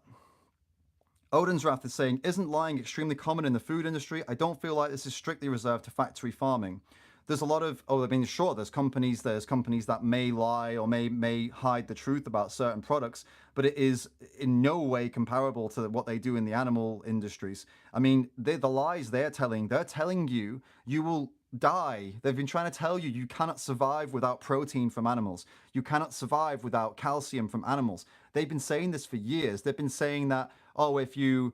Odin's Wrath is saying, isn't lying extremely common in the food industry? I don't feel like this is strictly reserved to factory farming. There's a lot of, sure, there's companies that may lie or may hide the truth about certain products, but it is in no way comparable to what they do in the animal industries. I mean, the lies they're telling you, you will die. They've been trying to tell you, you cannot survive without protein from animals. You cannot survive without calcium from animals. They've been saying this for years. They've been saying that, oh, if you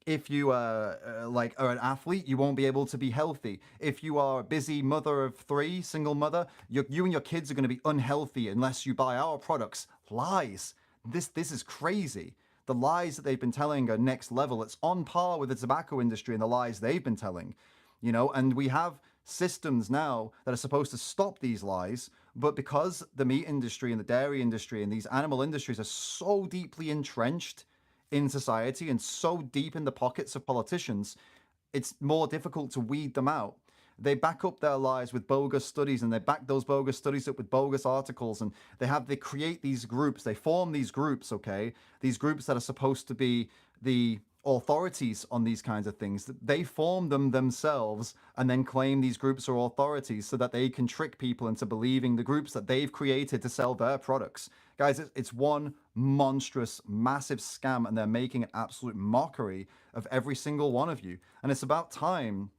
are an athlete, you won't be able to be healthy. If you are a busy mother of three, single mother, you and your kids are going to be unhealthy unless you buy our products. Lies. This is crazy. The lies that they've been telling are next level. It's on par with the tobacco industry and the lies they've been telling. And we have systems now that are supposed to stop these lies, but because the meat industry and the dairy industry and these animal industries are so deeply entrenched in society and so deep in the pockets of politicians, it's more difficult to weed them out. they back up their lies with bogus studies, and they back those bogus studies up with bogus articles, and they create these groups, they form these groups, okay? These groups that are supposed to be the authorities on these kinds of things. They form them themselves and then claim these groups are authorities so that they can trick people into believing the groups that they've created to sell their products. Guys, it's one monstrous, massive scam, and they're making an absolute mockery of every single one of you. And it's about time,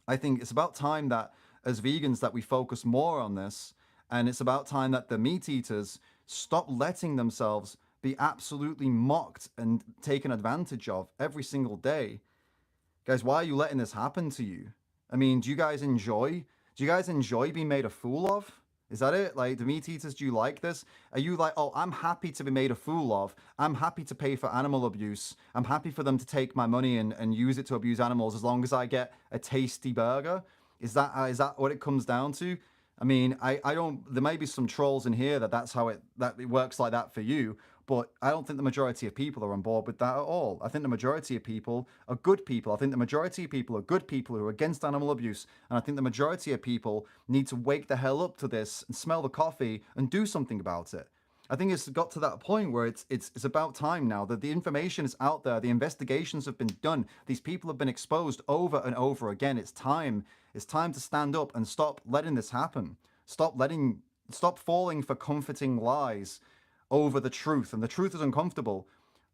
I think it's about time that as vegans that we focus more on this, and it's about time that the meat eaters stop letting themselves be absolutely mocked and taken advantage of every single day. Guys, why are you letting this happen to you? I mean, do you guys enjoy being made a fool of? Is that it? Like, the meat eaters, do you like this? Are you like, oh, I'm happy to be made a fool of. I'm happy to pay for animal abuse. I'm happy for them to take my money and use it to abuse animals as long as I get a tasty burger? Is that what it comes down to? I mean, I don't, there may be some trolls in here that it works like that for you, but I don't think the majority of people are on board with that at all. I think the majority of people are good people. I think the majority of people are good people who are against animal abuse. And I think the majority of people need to wake the hell up to this and smell the coffee and do something about it. I think it's got to that point where it's about time now that the information is out there. The investigations have been done. These people have been exposed over and over again. It's time to stand up and stop letting this happen. Stop falling for comforting lies over the truth. And the truth is uncomfortable,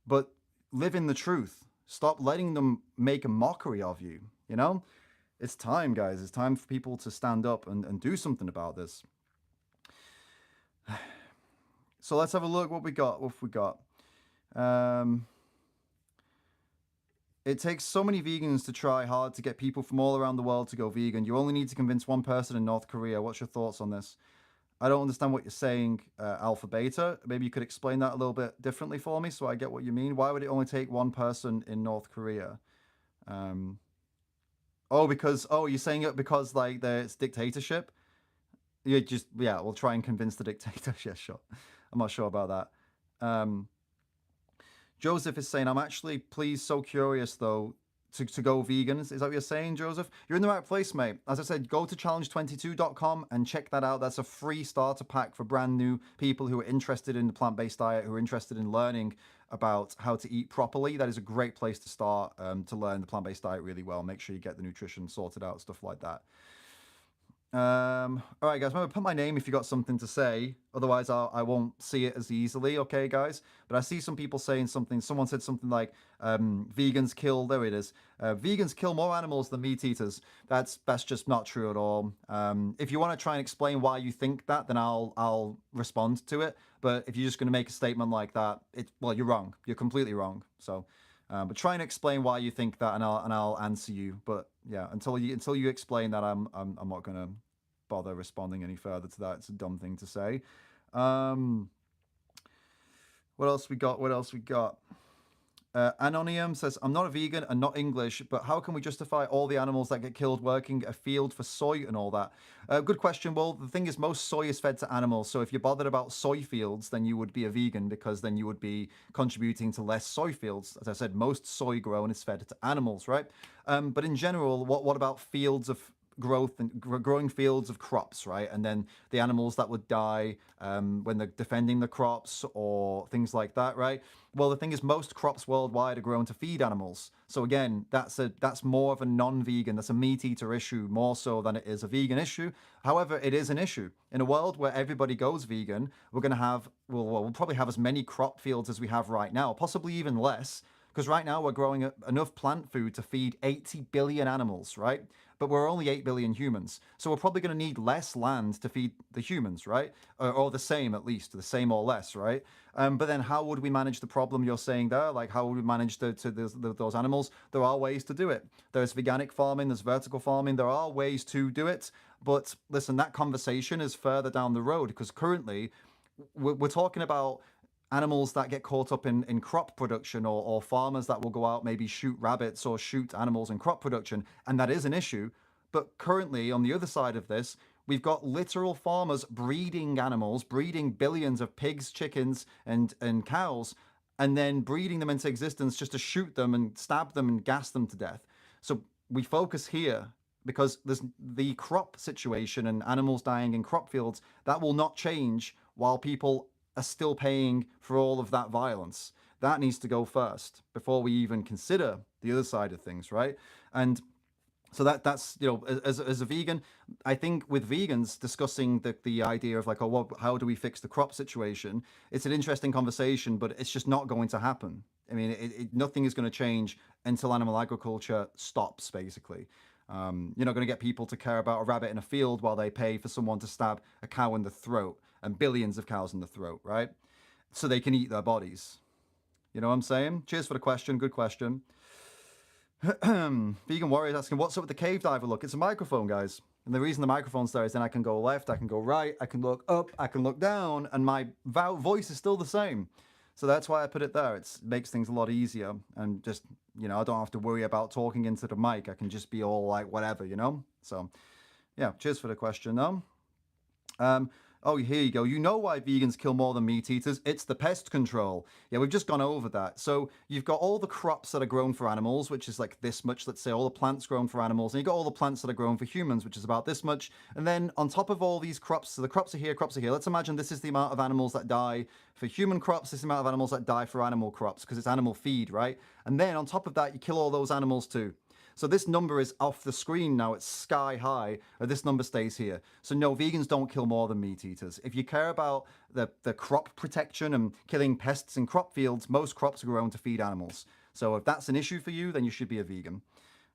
but live in the truth. Stop letting them make a mockery of you, you know? It's time, guys. It's time for people to stand up and do something about this. So let's have a look what we got. It takes so many vegans to try hard to get people from all around the world to go vegan. You only need to convince one person in North Korea. What's your thoughts on this? I don't understand what you're saying, Alpha Beta. Maybe you could explain that a little bit differently for me so I get what you mean. Why would it only take one person in North Korea? You're saying it because like it's dictatorship? We'll try and convince the dictator. Yeah, sure. I'm not sure about that. Joseph is saying, I'm actually so curious though to go vegan. Is that what you're saying, Joseph? You're in the right place, mate. As I said, go to challenge22.com and check that out. That's a free starter pack for brand new people who are interested in the plant-based diet, who are interested in learning about how to eat properly. That is a great place to start to learn the plant-based diet really well. Make sure you get the nutrition sorted out, stuff like that. All right, guys, remember, put my name if you got something to say. Otherwise, I won't see it as easily, okay, guys? But I see some people saying something. Someone said something like, vegans kill, there it is. Vegans kill more animals than meat eaters. That's just not true at all. If you want to try and explain why you think that, then I'll respond to it. But if you're just going to make a statement like that, you're wrong. You're completely wrong. So, but try and explain why you think that, and I'll answer you. But yeah, until you explain that, I'm not gonna bother responding any further to that. It's a dumb thing to say. What else we got? Anonium says, I'm not a vegan and not English, but how can we justify all the animals that get killed working a field for soy and all that? Good question. Well, the thing is, most soy is fed to animals. So if you're bothered about soy fields, then you would be a vegan, because then you would be contributing to less soy fields. As I said, most soy grown is fed to animals, right? But in general, what about fields of growth and growing fields of crops, right? And then the animals that would die when they're defending the crops or things like that, right? Well, the thing is, most crops worldwide are grown to feed animals. So again, that's more of a non-vegan, that's a meat eater issue more so than it is a vegan issue. However, it is an issue. In a world where everybody goes vegan, we're going to have, we'll probably have as many crop fields as we have right now, possibly even less. Because right now we're growing enough plant food to feed 80 billion animals, right? But we're only 8 billion humans. So we're probably going to need less land to feed the humans, right? Or the same, at least, the same or less, right? But then how would we manage the problem you're saying there? Like, how would we manage those animals? There are ways to do it. There's veganic farming, there's vertical farming. There are ways to do it. But listen, that conversation is further down the road, because currently we're talking about animals that get caught up in crop production, or farmers that will go out, maybe shoot rabbits or shoot animals in crop production. And that is an issue. But currently, on the other side of this, we've got literal farmers breeding animals, breeding billions of pigs, chickens, and cows, and then breeding them into existence just to shoot them and stab them and gas them to death. So we focus here because there's the crop situation and animals dying in crop fields that will not change while people are still paying for all of that violence. That needs to go first before we even consider the other side of things, right? And so that's as a vegan, I think with vegans discussing the idea of like, oh, how do we fix the crop situation? It's an interesting conversation, but it's just not going to happen. I mean, nothing is going to change until animal agriculture stops, basically. You're not going to get people to care about a rabbit in a field while they pay for someone to stab a cow in the throat, and billions of cows in the throat, right? So they can eat their bodies. You know what I'm saying? Cheers for the question. Good question. Vegan Warrior is asking, what's up with the cave diver look? It's a microphone, guys. And the reason the microphone's there is then I can go left, I can go right, I can look up, I can look down, and my voice is still the same. So that's why I put it there. It makes things a lot easier. And just, I don't have to worry about talking into the mic. I can just be all like, whatever, So, yeah, cheers for the question, though. Oh, here you go. You know why vegans kill more than meat eaters? It's the pest control. Yeah, we've just gone over that. So you've got all the crops that are grown for animals, which is like this much, let's say, all the plants grown for animals, and you've got all the plants that are grown for humans, which is about this much. And then on top of all these crops, so the crops are here, crops are here. Let's imagine this is the amount of animals that die for human crops, this is the amount of animals that die for animal crops, because it's animal feed, right? And then on top of that, you kill all those animals too. So this number is off the screen now. It's sky high. This number stays here. So no, vegans don't kill more than meat eaters. If you care about the crop protection and killing pests in crop fields, most crops are grown to feed animals. So if that's an issue for you, then you should be a vegan.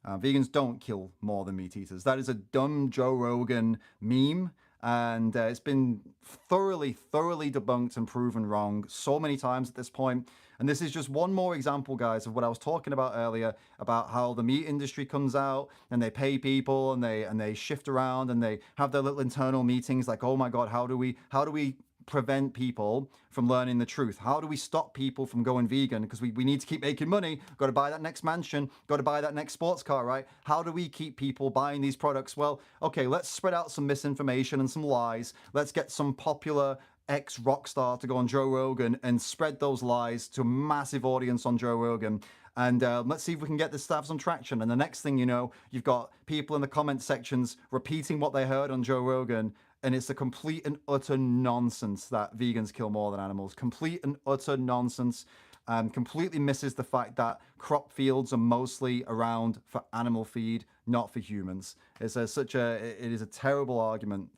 Vegans don't kill more than meat eaters. That is a dumb Joe Rogan meme. And it's been thoroughly debunked and proven wrong so many times at this point. And this is just one more example, guys, of what I was talking about earlier, about how the meat industry comes out and they pay people and they shift around and they have their little internal meetings like, oh my God, how do we prevent people from learning the truth? How do we stop people from going vegan? Because we need to keep making money. Got to buy that next mansion. Got to buy that next sports car, right? How do we keep people buying these products? Well, okay, let's spread out some misinformation and some lies. Let's get some popular ex-rock star to go on Joe Rogan and spread those lies to a massive audience on Joe Rogan. And let's see if we can get this to have some traction. And the next thing you know, you've got people in the comment sections repeating what they heard on Joe Rogan. And it's a complete and utter nonsense that vegans kill more than animals. Complete and utter nonsense. Completely misses the fact that crop fields are mostly around for animal feed, not for humans. It is a terrible argument.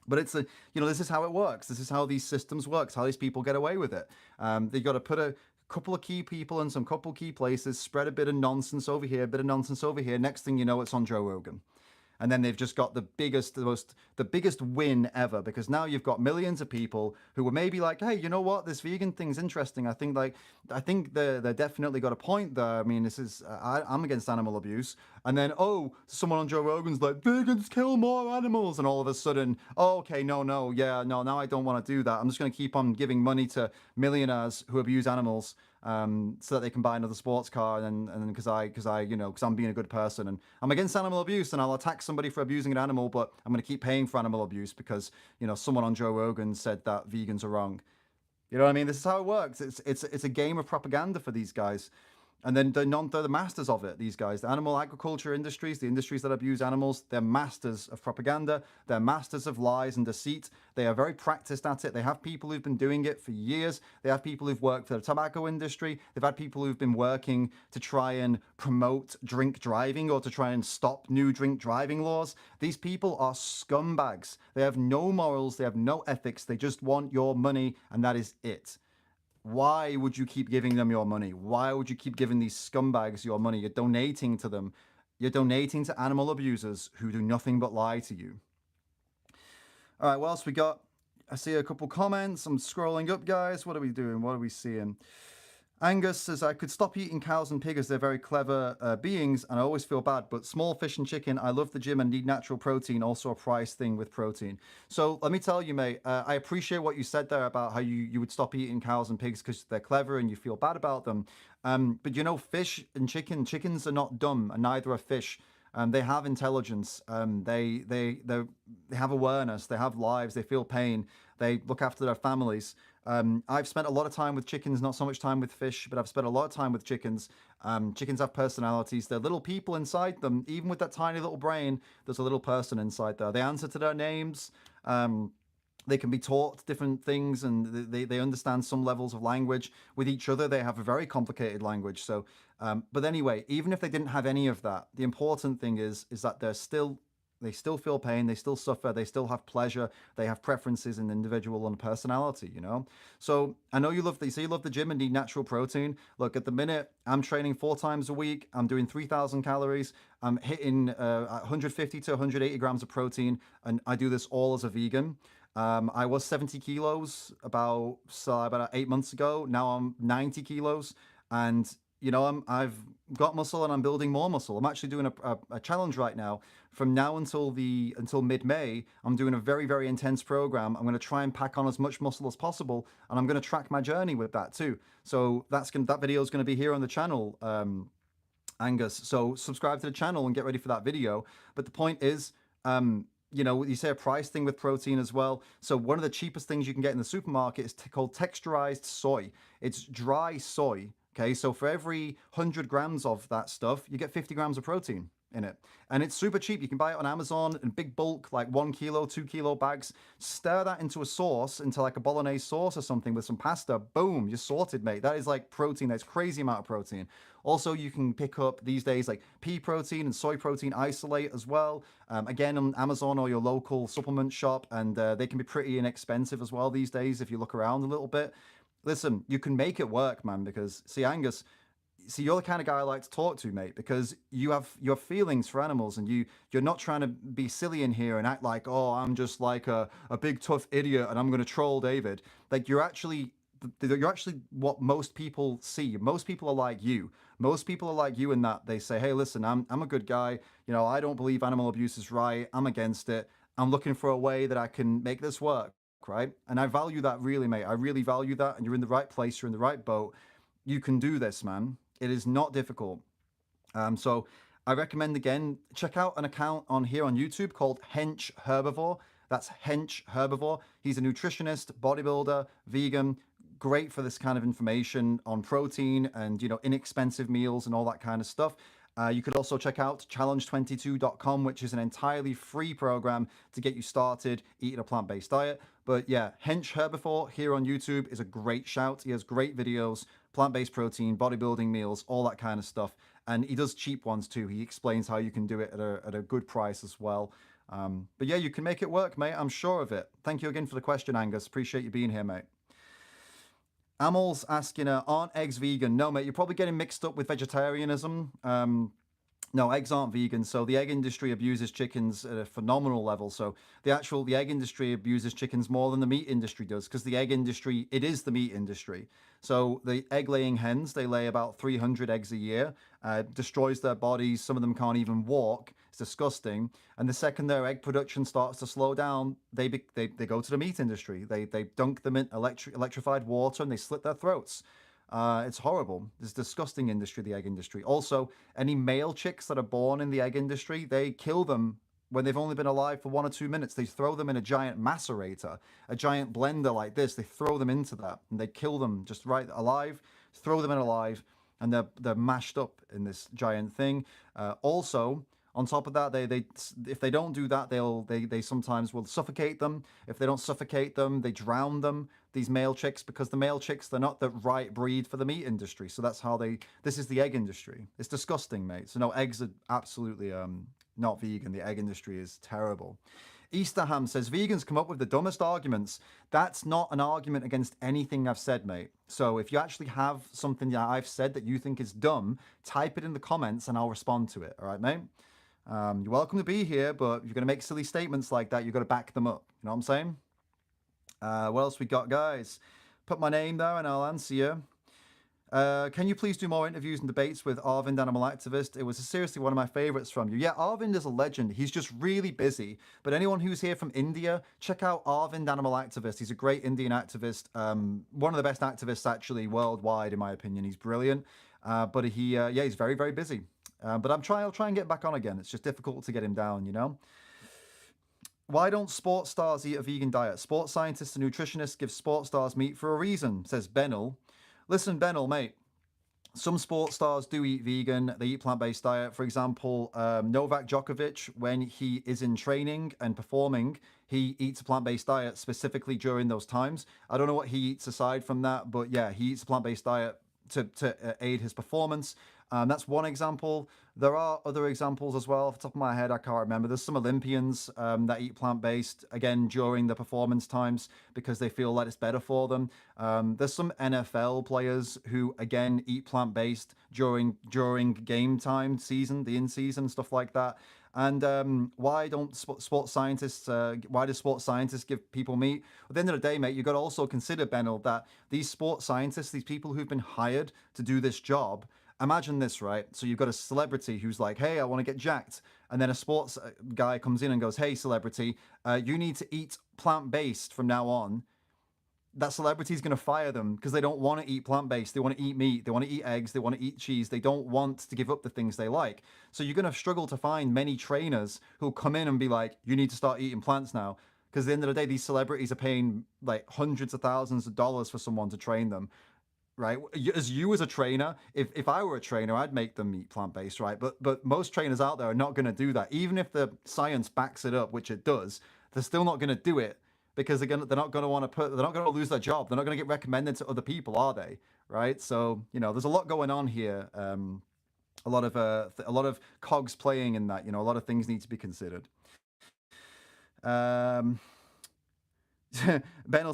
But it's this is how it works. This is how these systems work. How these people get away with it. They've got to put a couple of key people in some couple of key places, spread a bit of nonsense over here, a bit of nonsense over here. Next thing you know, it's on Joe Rogan. And then they've just got the biggest win ever, because now you've got millions of people who were maybe like, hey, you know what, this vegan thing's interesting. I think they're definitely got a point there. I mean, I'm against animal abuse. And then, someone on Joe Rogan's like, vegans kill more animals. And all of a sudden, okay, no, now I don't want to do that. I'm just going to keep on giving money to millionaires who abuse animals. So that they can buy another sports car, and because I'm being a good person, and I'm against animal abuse, and I'll attack somebody for abusing an animal, but I'm going to keep paying for animal abuse because someone on Joe Rogan said that vegans are wrong. You know what I mean? This is how it works. It's a game of propaganda for these guys. And then they're the masters of it, these guys. The animal agriculture industries, the industries that abuse animals, they're masters of propaganda. They're masters of lies and deceit. They are very practiced at it. They have people who've been doing it for years. They have people who've worked for the tobacco industry. They've had people who've been working to try and promote drink driving or to try and stop new drink driving laws. These people are scumbags. They have no morals. They have no ethics. They just want your money, and that is it. Why would you keep giving them your money? Why would you keep giving these scumbags your money? You're donating to them. You're donating to animal abusers who do nothing but lie to you. All right, what else we got? I see a couple comments. I'm scrolling up, guys. What are we doing? What are we seeing? Angus says, I could stop eating cows and pigs as they're very clever beings, and I always feel bad, but small fish and chicken, I love the gym and need natural protein, also a price thing with protein. So let me tell you, mate, I appreciate what you said there about how you would stop eating cows and pigs because they're clever and you feel bad about them. But fish and chickens are not dumb, and neither are fish. They have intelligence. They have awareness. They have lives. They feel pain. They look after their families. I've spent a lot of time with chickens, not so much time with fish, but I've spent a lot of time with chickens. Chickens have personalities. They're little people inside them. Even with that tiny little brain, there's a little person inside there. They answer to their names. They can be taught different things, and they understand some levels of language. With each other, they have a very complicated language. So, but anyway, even if they didn't have any of that, the important thing is that they still feel pain, they still suffer, they still have pleasure, they have preferences and individual and personality, you know? So I know you love the gym and need natural protein. Look, at the minute, I'm training 4 times a week. I'm doing 3,000 calories. I'm hitting 150 to 180 grams of protein, and I do this all as a vegan. I was 70 kilos about 8 months ago. Now I'm 90 kilos, and you know, I've got muscle and I'm building more muscle. I'm actually doing a challenge right now. From now until mid-May, I'm doing a very, very intense program. I'm going to try and pack on as much muscle as possible, and I'm going to track my journey with that too. So that video is going to be here on the channel, Angus. So subscribe to the channel and get ready for that video. But the point is, you know, you say a price thing with protein as well. So one of the cheapest things you can get in the supermarket is called texturized soy. It's dry soy. Okay, so for every 100 grams of that stuff, you get 50 grams of protein in it. And it's super cheap. You can buy it on Amazon in big bulk, like 1 kilo, 2 kilo bags. Stir that into a sauce, into like a bolognese sauce or something with some pasta. Boom, you're sorted, mate. That is like protein. That's crazy amount of protein. Also, you can pick up these days like pea protein and soy protein isolate as well. Again, on Amazon or your local supplement shop. And they can be pretty inexpensive as well these days if you look around a little bit. Listen, you can make it work, man, because, see, Angus, you're the kind of guy I like to talk to, mate, because you have your feelings for animals, and you're not trying to be silly in here and act like, oh, I'm just like a big tough idiot and I'm going to troll David. Like, you're actually what most people see. Most people are like you. Most people are like you in that they say, hey, listen, I'm a good guy. You know, I don't believe animal abuse is right. I'm against it. I'm looking for a way that I can make this work. Right? And I value that, really, mate. I really value that. And you're in the right place. You're in the right boat. You can do this, man. It is not difficult. So I recommend, again, check out an account on here on YouTube called Hench Herbivore. That's Hench Herbivore. He's a nutritionist, bodybuilder, vegan, great for this kind of information on protein and, you know, inexpensive meals and all that kind of stuff. You could also check out challenge22.com, which is an entirely free program to get you started eating a plant-based diet. But yeah, Hench Herbivore here on YouTube is a great shout. He has great videos, plant-based protein, bodybuilding meals, all that kind of stuff. And he does cheap ones too. He explains how you can do it at a good price as well. But yeah, you can make it work, mate. I'm sure of it. Thank you again for the question, Angus. Appreciate you being here, mate. Amal's asking, aren't eggs vegan? No, mate, you're probably getting mixed up with vegetarianism. No, eggs aren't vegan. So the egg industry abuses chickens at a phenomenal level. So the egg industry abuses chickens more than the meat industry does, because the egg industry, it is the meat industry. So the egg laying hens, they lay about 300 eggs a year, destroys their bodies. Some of them can't even walk. It's disgusting. And the second their egg production starts to slow down, they go to the meat industry. They dunk them in electrified water and they slit their throats. It's horrible. It's a disgusting industry, the egg industry. Also, any male chicks that are born in the egg industry, they kill them when they've only been alive for 1 or 2 minutes. They throw them in a giant macerator, a giant blender like this. They throw them into that and they kill them just right alive, throw them in alive, and they're mashed up in this giant thing. Also, on top of that, if they don't do that, they sometimes will suffocate them. If they don't suffocate them, they drown them, these male chicks, because the male chicks, they're not the right breed for the meat industry. So that's how this is the egg industry. It's disgusting, mate. So no, eggs are absolutely not vegan. The egg industry is terrible. Easterham says, vegans come up with the dumbest arguments. That's not an argument against anything I've said, mate. So if you actually have something that I've said that you think is dumb, type it in the comments and I'll respond to it. All right, mate? You're welcome to be here, but if you're going to make silly statements like that, you've got to back them up. You know what I'm saying? What else we got, guys? Put my name there and I'll answer you. Can you please do more interviews and debates with Arvind, Animal Activist? It was seriously one of my favorites from you. Yeah, Arvind is a legend. He's just really busy. But anyone who's here from India, check out Arvind, Animal Activist. He's a great Indian activist. One of the best activists, actually, worldwide, in my opinion. He's brilliant. But he's very, very busy. But I'll try and get back on again. It's just difficult to get him down, you know? Why don't sports stars eat a vegan diet? Sports scientists and nutritionists give sports stars meat for a reason, says Benel. Listen, Benel, mate. Some sports stars do eat vegan. They eat plant-based diet. For example, Novak Djokovic, when he is in training and performing, he eats a plant-based diet specifically during those times. I don't know what he eats aside from that, but yeah, he eats a plant-based diet to aid his performance. That's one example. There are other examples as well. Off the top of my head, I can't remember. There's some Olympians that eat plant-based, again, during the performance times because they feel that it's better for them. There's some NFL players who, again, eat plant-based during game time, the in-season, stuff like that. And why don't sports scientists? Why do sports scientists give people meat? At the end of the day, mate, you've got to also consider, Benel, that these sports scientists, these people who've been hired to do this job. Imagine this, right? So you've got a celebrity who's like, "Hey, I want to get jacked," and then a sports guy comes in and goes, "Hey, celebrity, you need to eat plant-based from now on." That celebrity is going to fire them because they don't want to eat plant-based. They want to eat meat. They want to eat eggs. They want to eat cheese. They don't want to give up the things they like. So you're going to struggle to find many trainers who'll come in and be like, you need to start eating plants now. Because at the end of the day, these celebrities are paying like hundreds of thousands of dollars for someone to train them, right? As a trainer, if I were a trainer, I'd make them eat plant-based, right? But most trainers out there are not going to do that. Even if the science backs it up, which it does, they're still not going to do it because they're not going to want to they're not going to lose their job. They're not going to get recommended to other people, are they? Right? So, you know, there's a lot going on here. A lot of cogs playing in that. You know, a lot of things need to be considered. Benel's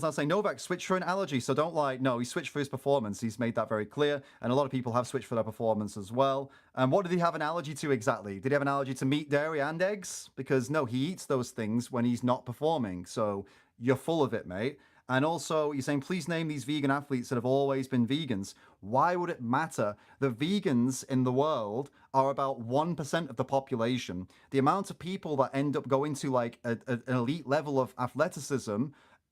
now saying Novak switched for an allergy, so don't lie. No, he switched for his performance. He's made that very clear, and a lot of people have switched for their performance as well. And what did he have an allergy to exactly? Did he have an allergy to meat, dairy, and eggs? Because no, he eats those things when he's not performing. So you're full of it, mate. And also, you're saying, please name these vegan athletes that have always been vegans. Why would it matter? The vegans in the world are about 1% of the population. The amount of people that end up going to like an elite level of athleticism,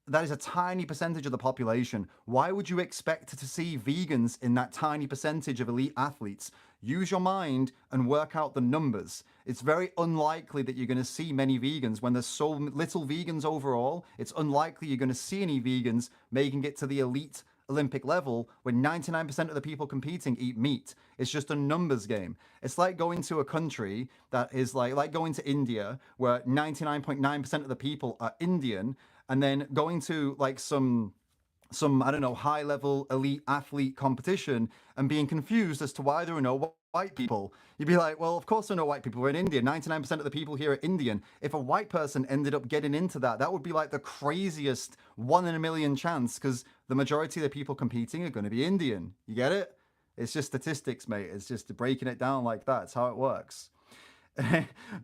that is a tiny percentage of the population. Why would you expect to see vegans in that tiny percentage of elite athletes? Use your mind and work out the numbers. It's very unlikely that you're going to see many vegans when there's so little vegans overall. It's unlikely you're going to see any vegans making it to the elite Olympic level when 99% of the people competing eat meat. It's just a numbers game. It's like going to a country that is like going to India where 99.9% of the people are Indian, and then going to like some I don't know, high level elite athlete competition and being confused as to why there are no white people. You'd be like, well, of course there are no white people. We're in India. 99% of the people here are Indian. If a white person ended up getting into that would be like the craziest 1 in a million chance because the majority of the people competing are going to be Indian. You get it? It's just statistics, mate. It's just breaking it down like that. It's how it works.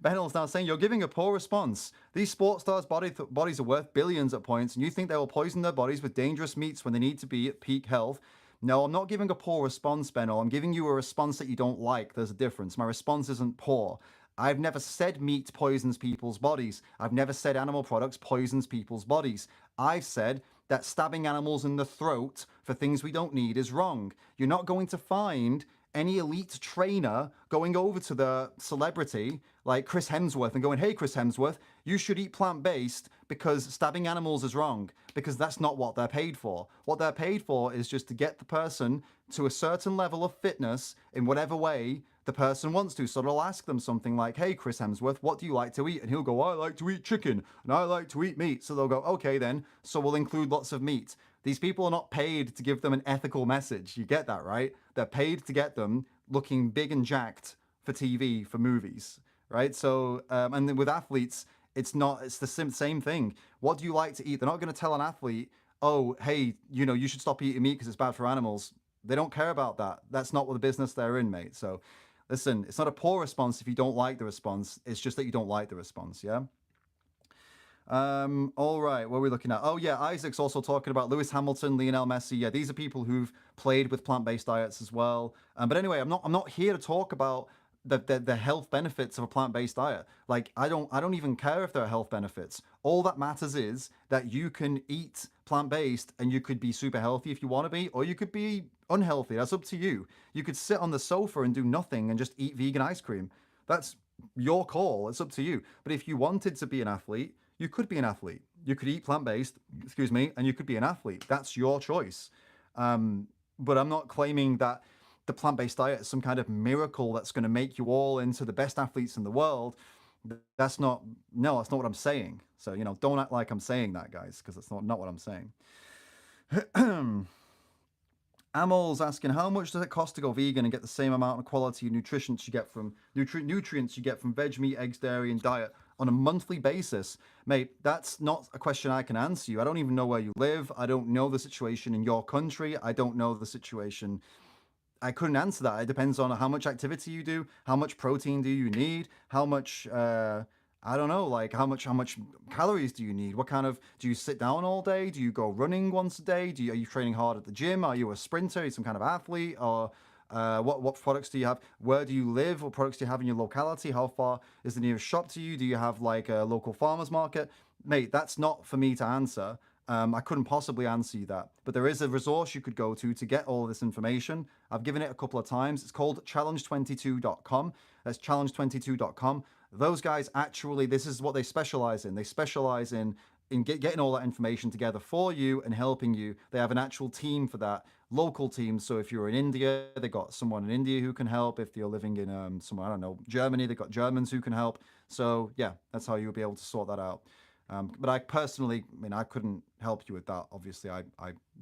Benel's now saying you're giving a poor response. These sports stars' bodies are worth billions at points, and you think they will poison their bodies with dangerous meats when they need to be at peak health. No, I'm not giving a poor response, Benel. I'm giving you a response that you don't like. There's a difference. My response isn't poor. I've never said meat poisons people's bodies. I've never said animal products poisons people's bodies. I've said that stabbing animals in the throat for things we don't need is wrong. You're not going to find any elite trainer going over to the celebrity like Chris Hemsworth and going, hey, Chris Hemsworth, you should eat plant-based because stabbing animals is wrong, because that's not what they're paid for. What they're paid for is just to get the person to a certain level of fitness in whatever way the person wants to. So they'll ask them something like, hey, Chris Hemsworth, what do you like to eat? And he'll go, I like to eat chicken and I like to eat meat. So they'll go, okay, then, so we'll include lots of meat. These people are not paid to give them an ethical message. You get that, right? They're paid to get them looking big and jacked for TV, for movies, right? So, and then with athletes, it's the same thing. What do you like to eat? They're not going to tell an athlete, oh, hey, you should stop eating meat because it's bad for animals. They don't care about that. That's not what the business they're in, mate. So listen, it's not a poor response if you don't like the response. It's just that you don't like the response, yeah? All right, what are we looking at? Oh yeah, Isaac's also talking about Lewis Hamilton, Lionel Messi. Yeah, these are people who've played with plant-based diets as well. But anyway, I'm not here to talk about the health benefits of a plant-based diet. Like I don't even care if there are health benefits. All that matters is that you can eat plant-based and you could be super healthy if you want to be, or you could be unhealthy. That's up to you. You could sit on the sofa and do nothing and just eat vegan ice cream. That's your call. It's up to you. But if you wanted to be an athlete, you could be an athlete. You could eat plant-based, excuse me, and you could be an athlete. That's your choice. But I'm not claiming that the plant-based diet is some kind of miracle that's going to make you all into the best athletes in the world. That's not, no, that's not what I'm saying. So, you know, don't act like I'm saying that, guys, because that's not what I'm saying. Amal's asking, how much does it cost to go vegan and get the same amount of quality and nutrition you get from nutrients you get from veg, meat, eggs, dairy, and diet on a monthly basis? Mate, that's not a question I can answer you. I don't even know where you live. I don't know the situation in your country. I don't know the situation. I couldn't answer that. It depends on how much activity you do, how much protein do you need, how much I don't know, like how much calories do you need? What kind of, do you sit down all day? Do you go running once a day? Are you training hard at the gym? Are you a sprinter? Are you some kind of athlete? Or what products do you have? Where do you live? What products do you have in your locality? How far is the nearest shop to you? Do you have like a local farmers market? Mate, that's not for me to answer. I couldn't possibly answer you that. But there is a resource you could go to get all of this information. I've given it a couple of times. It's called challenge22.com. That's challenge22.com. Those guys actually, this is what they specialize in. They specialize in getting all that information together for you and helping you. They have an actual team for that, local team. So if you're in India, they got someone in India who can help. If you're living in somewhere, I don't know, Germany, they got Germans who can help. So yeah, that's how you'll be able to sort that out. But I personally, I mean, I couldn't help you with that. Obviously, I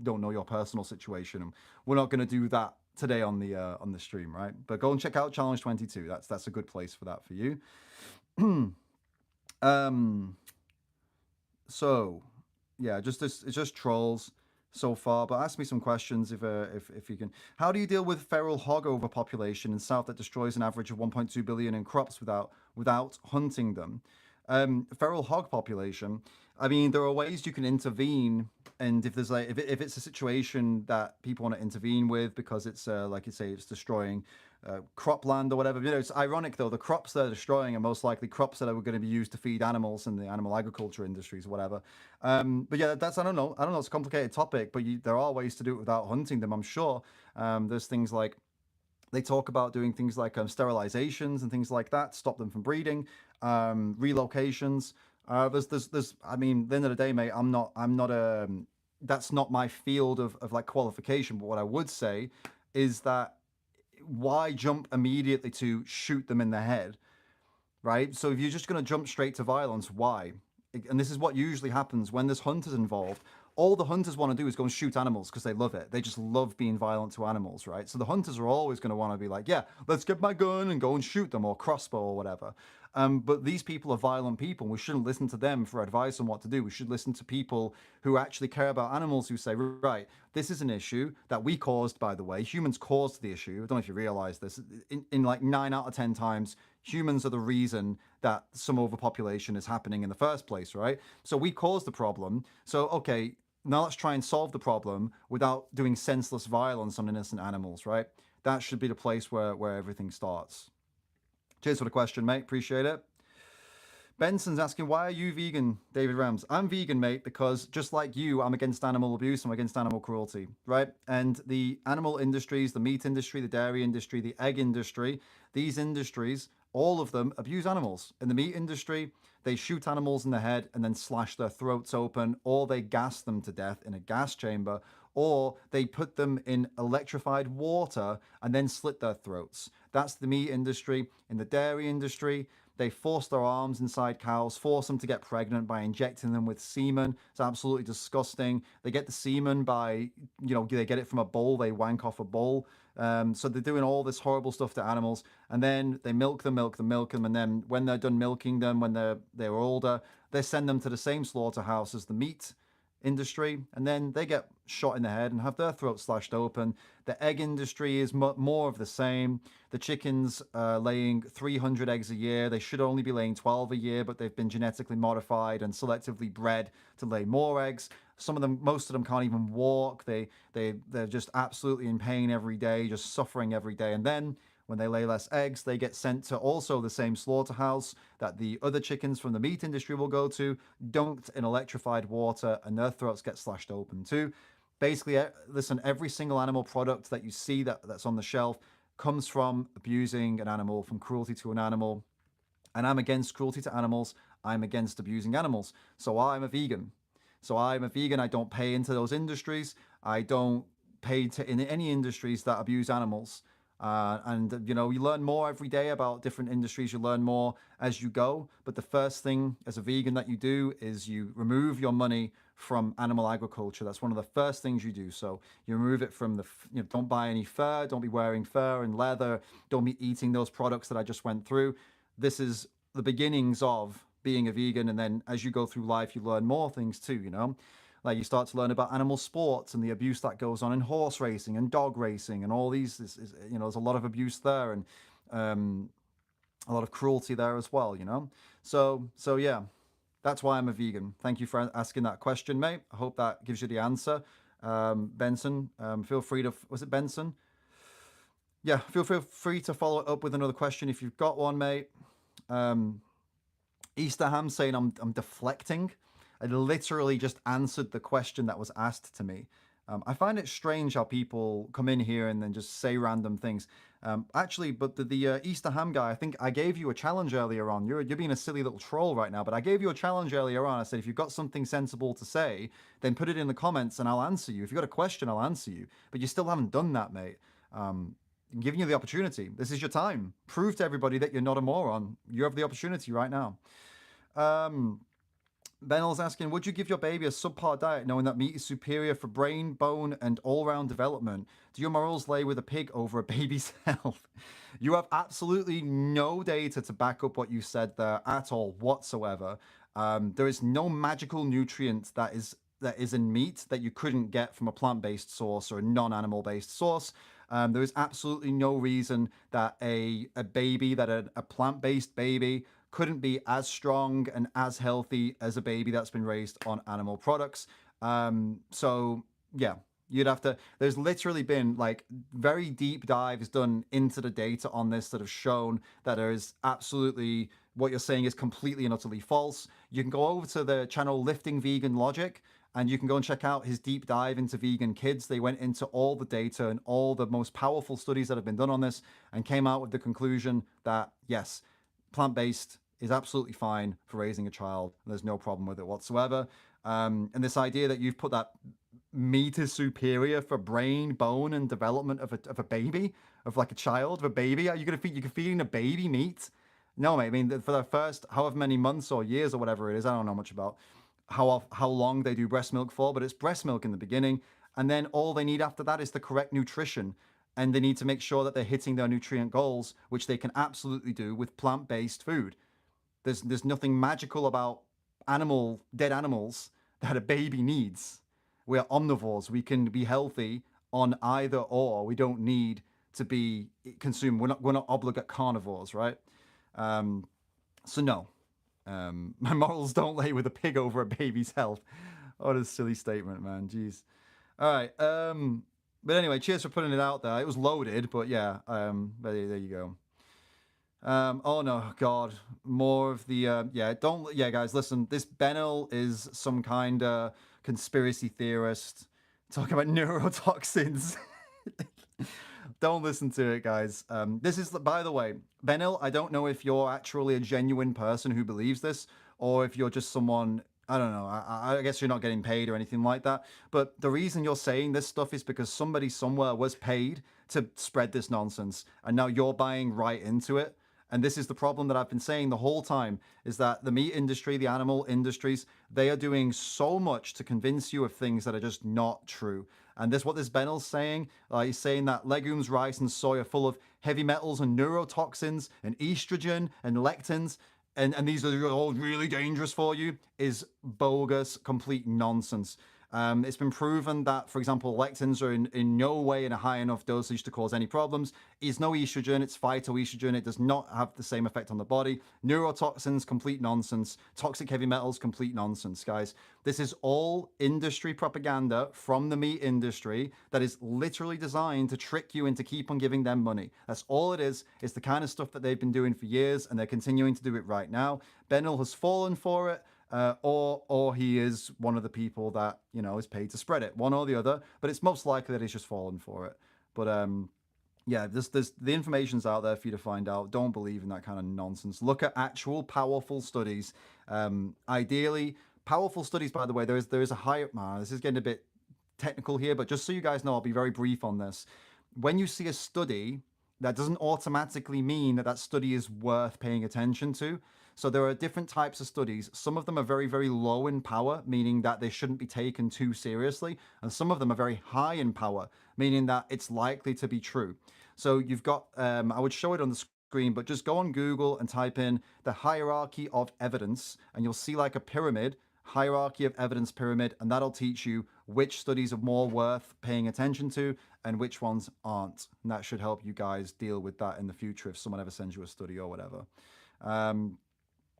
don't know your personal situation, and we're not going to do that today on the stream, right? But go and check out Challenge 22. That's a good place for that for you. So yeah, it's just trolls so far. But ask me some questions if you can. How do you deal with feral hog overpopulation in South that destroys an average of 1.2 billion in crops without hunting them? Feral hog population. I mean, there are ways you can intervene, and if there's like if it's a situation that people want to intervene with because it's like you say, it's destroying cropland or whatever. You know, it's ironic though. The crops they're destroying are most likely crops that are going to be used to feed animals in the animal agriculture industries or whatever. But yeah, that's I don't know. It's a complicated topic, but there are ways to do it without hunting them. I'm sure. There's things like they talk about doing things like sterilizations and things like that, stop them from breeding, relocations. There's. I mean, at the end of the day, mate, I'm not. That's not my field of like qualification. But what I would say is that why jump immediately to shoot them in the head, right? So if you're just going to jump straight to violence, why? And this is what usually happens when there's hunters involved. All the hunters want to do is go and shoot animals because they love it. They just love being violent to animals, right? So the hunters are always going to want to be like, yeah, let's get my gun and go and shoot them, or crossbow or whatever. But these people are violent people. We shouldn't listen to them for advice on what to do. We should listen to people who actually care about animals, who say, right, this is an issue that we caused, by the way. Humans caused the issue. I don't know if you realize this. In like 9 out of 10 times, humans are the reason that some overpopulation is happening in the first place, right? So we caused the problem. So, okay, now let's try and solve the problem without doing senseless violence on innocent animals, right? That should be the place where everything starts. Cheers for the question, mate. Appreciate it. Benson's asking, why are you vegan, David Rams? I'm vegan, mate, because just like you, I'm against animal abuse. I'm against animal cruelty, right? And the animal industries, the meat industry, the dairy industry, the egg industry, these industries, all of them abuse animals. In the meat industry, they shoot animals in the head and then slash their throats open, or they gas them to death in a gas chamber, or they put them in electrified water and then slit their throats. That's the meat industry. In the dairy industry, they force their arms inside cows, force them to get pregnant by injecting them with semen. It's absolutely disgusting. They get the semen by, they get it from a bull. They wank off a bull. So they're doing all this horrible stuff to animals, and then they milk them, and then when they're done milking them, when they're older, they send them to the same slaughterhouse as the meat industry, and then they get shot in the head and have their throats slashed open. The egg industry is more of the same. The chickens laying 300 eggs a year. They should only be laying 12 a year, but they've been genetically modified and selectively bred to lay more eggs. Some of them, most of them can't even walk. They're just absolutely in pain every day, just suffering every day. And then when they lay less eggs, they get sent to also the same slaughterhouse that the other chickens from the meat industry will go to, dunked in electrified water, and their throats get slashed open too. basically, listen, every single animal product that you see that's on the shelf comes from abusing an animal, from cruelty to an animal. And I'm against cruelty to animals. I'm against abusing animals. So I'm a vegan. I don't pay into those industries. I don't pay to in any industries that abuse animals. And you know, you learn more every day about different industries. You learn more as you go. But the first thing as a vegan that you do is you remove your money from animal agriculture. That's one of the first things you do. So you remove it from the, you know, don't buy any fur, don't be wearing fur and leather, don't be eating those products that I just went through. This is the beginnings of being a vegan. And then as you go through life, you learn more things too, you know? Like you start to learn about animal sports and the abuse that goes on in horse racing and dog racing and all these, you know, there's a lot of abuse there and a lot of cruelty there as well, you know? So yeah, that's why I'm a vegan. Thank you for asking that question, mate. I hope that gives you the answer. Benson, feel free to, was it Benson? Yeah, feel free to follow it up with another question if you've got one, mate. Easter Ham saying I'm deflecting. I literally just answered the question that was asked to me. I find it strange how people come in here and then just say random things. Actually, but the Easter Ham guy, I think I gave you a challenge earlier on. You're being a silly little troll right now, but I gave you a challenge earlier on. I said, if you've got something sensible to say, then put it in the comments and I'll answer you. If you've got a question, I'll answer you. But you still haven't done that, mate. I'm giving you the opportunity. This is your time. Prove to everybody that you're not a moron. You have the opportunity right now. Benel's asking, would you give your baby a subpar diet knowing that meat is superior for brain, bone, and all-round development? Do your morals lay with a pig over a baby's health? You have absolutely no data to back up what you said there at all whatsoever. There is no magical nutrient that is in meat that you couldn't get from a plant-based source or a non-animal based source. There is absolutely no reason that a baby, that a plant-based baby couldn't be as strong and as healthy as a baby that's been raised on animal products. So yeah, you'd have to, there's literally been like very deep dives done into the data on this that have shown that there is absolutely, what you're saying is completely and utterly false. You can go over to the channel Lifting Vegan Logic and you can go and check out his deep dive into vegan kids. They went into all the data and all the most powerful studies that have been done on this and came out with the conclusion that yes, plant-based is absolutely fine for raising a child. There's no problem with it whatsoever. And this idea that you've put that meat is superior for brain, bone, and development of a baby, of like a child, of a baby. Are you gonna feed? You're feeding a baby meat? No, mate. I mean, for the first however many months or years or whatever it is, I don't know much about how long they do breast milk for, but it's breast milk in the beginning, and then all they need after that is the correct nutrition. And they need to make sure that they're hitting their nutrient goals, which they can absolutely do with plant-based food. There's nothing magical about dead animals that a baby needs. We're omnivores. We can be healthy on either or. We don't need to be consumed. We're not obligate carnivores, right? So no, my morals don't lay with a pig over a baby's health. What a silly statement, man. Jeez. All right. But anyway, cheers for putting it out there. It was loaded, but yeah. There you go. Oh no, God, more of the, yeah, guys, listen, this Benel is some kind of conspiracy theorist talking about neurotoxins. Don't listen to it, guys. This is, by the way, Benil, I don't know if you're actually a genuine person who believes this, or if you're just someone, I don't know, I guess you're not getting paid or anything like that. But the reason you're saying this stuff is because somebody somewhere was paid to spread this nonsense, and now you're buying right into it. And this is the problem that I've been saying the whole time, is that the meat industry, the animal industries, they are doing so much to convince you of things that are just not true. And this, what this Benel's saying, he's saying that legumes, rice, and soy are full of heavy metals and neurotoxins and estrogen and lectins, and these are all really dangerous for you, is bogus, complete nonsense. It's been proven that, for example, lectins are in no way in a high enough dosage to cause any problems. It's no estrogen, it's phytoestrogen. It does not have the same effect on the body. Neurotoxins, complete nonsense. Toxic heavy metals, complete nonsense, guys. This is all industry propaganda from the meat industry that is literally designed to trick you into keep on giving them money. That's all it is. It's the kind of stuff that they've been doing for years, and they're continuing to do it right now. Benil has fallen for it. or he is one of the people that, you know, is paid to spread it, one or the other. But it's most likely that he's just fallen for it. But yeah, there's the information's out there for you to find out. Don't believe in that kind of nonsense. Look at actual powerful studies. Ideally, powerful studies. By the way, there is a higher. This is getting a bit technical here, but just so you guys know, I'll be very brief on this. When you see a study, that doesn't automatically mean that that study is worth paying attention to. So there are different types of studies. Some of them are very, very low in power, meaning that they shouldn't be taken too seriously. And some of them are very high in power, meaning that it's likely to be true. So you've got, I would show it on the screen, but just go on Google and type in the hierarchy of evidence, and you'll see like a pyramid, hierarchy of evidence pyramid, and that'll teach you which studies are more worth paying attention to and which ones aren't. And that should help you guys deal with that in the future if someone ever sends you a study or whatever.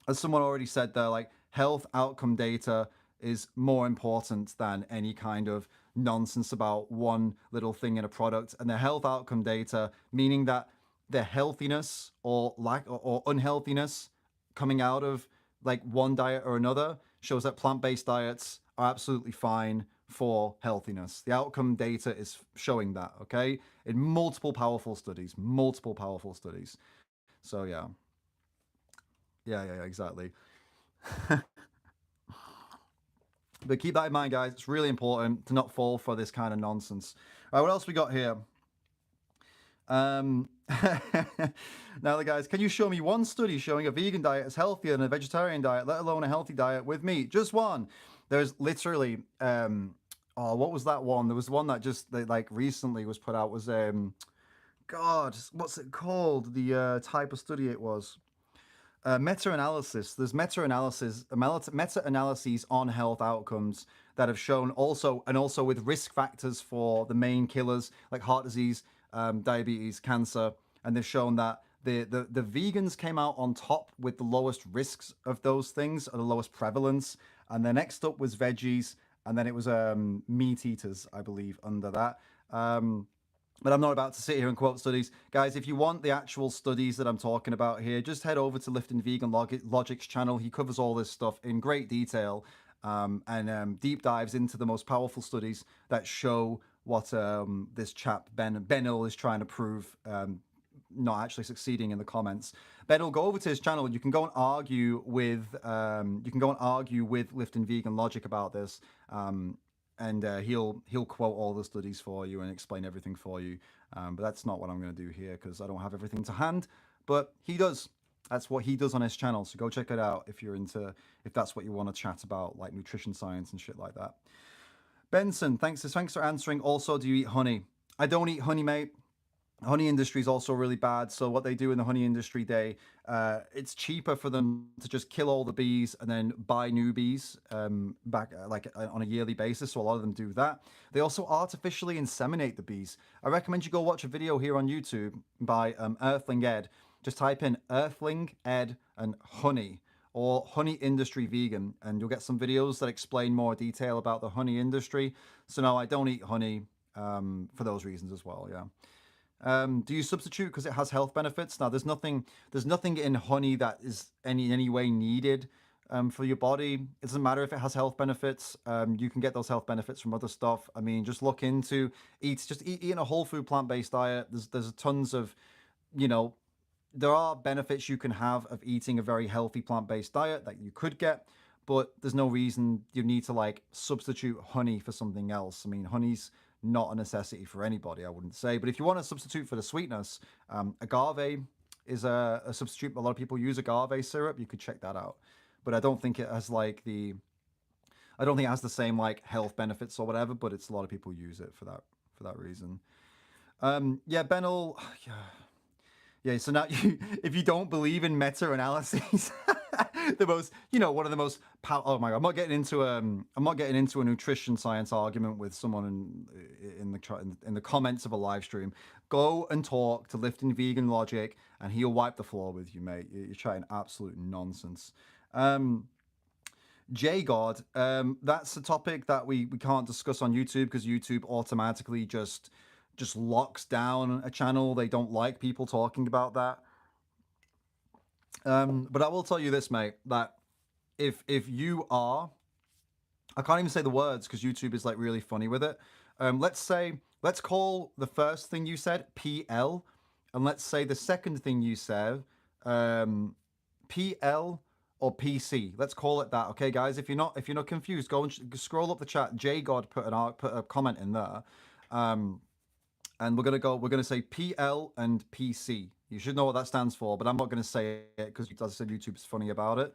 As someone already said there, like health outcome data is more important than any kind of nonsense about one little thing in a product. And the health outcome data, meaning that the healthiness or lack or unhealthiness coming out of like one diet or another, shows that plant-based diets are absolutely fine for healthiness. The outcome data is showing that, okay? In multiple powerful studies. So yeah. Yeah, exactly. But keep that in mind, guys. It's really important to not fall for this kind of nonsense. All right, what else we got here? Now, the guys, can you show me one study showing a vegan diet is healthier than a vegetarian diet, let alone a healthy diet with meat? Just one. There's literally, what was that one? There was one that just like recently was put out. Was God, what's it called? The type of study it was. Meta-analysis. There's meta-analyses on health outcomes that have shown also with risk factors for the main killers like heart disease, diabetes, cancer, and they've shown that the vegans came out on top with the lowest risks of those things, or the lowest prevalence, and then next up was veggies, and then it was meat eaters, I believe, under that. But I'm not about to sit here and quote studies. Guys, if you want the actual studies that I'm talking about here, just head over to Lifting Vegan Logic's channel. He covers all this stuff in great detail and deep dives into the most powerful studies that show what this chap, Benil, is trying to prove, not actually succeeding in the comments. Benil, go over to his channel. You can go and argue with Lifting Vegan Logic about this. And he'll quote all the studies for you and explain everything for you. But that's not what I'm going to do here because I don't have everything to hand. But he does. That's what he does on his channel. So go check it out if that's what you want to chat about, like nutrition science and shit like that. Benson, thanks for answering. Also, do you eat honey? I don't eat honey, mate. Honey industry is also really bad. So what they do in the honey industry, it's cheaper for them to just kill all the bees and then buy new bees back like on a yearly basis. So a lot of them do that. They also artificially inseminate the bees. I recommend you go watch a video here on YouTube by Earthling Ed. Just type in Earthling Ed and honey or honey industry vegan, and you'll get some videos that explain more detail about the honey industry. So no, I don't eat honey for those reasons as well. Yeah. Do you substitute because it has health benefits? Now, there's nothing in honey that is in any way needed for your body. It doesn't matter if it has health benefits. You can get those health benefits from other stuff. I mean, just look into eating a whole food plant-based diet. There's tons of, there are benefits you can have of eating a very healthy plant-based diet that you could get, but there's no reason you need to like substitute honey for something else. I mean, honey's not a necessity for anybody, I wouldn't say. But if you want to substitute for the sweetness, agave is a substitute. A lot of people use agave syrup. You could check that out. But I don't think it has I don't think it has the same like health benefits or whatever. But it's a lot of people use it for that reason. Yeah, Benel. Yeah. So now, if you don't believe in meta-analyses. The most, one of the most oh my god, I'm not getting into a nutrition science argument with someone in the comments of a live stream. Go and talk to Lifting Vegan Logic and he'll wipe the floor with you, mate. You're chatting absolute nonsense. J-God, that's a topic that we can't discuss on YouTube because YouTube automatically just locks down a channel. They don't like people talking about that. But I will tell you this, mate, that if you are, I can't even say the words because YouTube is like really funny with it. Let's call the first thing you said PL, and let's say the second thing you said PL or PC. Let's call it that, okay, guys. If you're not confused, go and scroll up the chat. J God put a comment in there, and we're gonna say PL and PC. You should know what that stands for, but I'm not gonna say it because, as I said, YouTube's funny about it.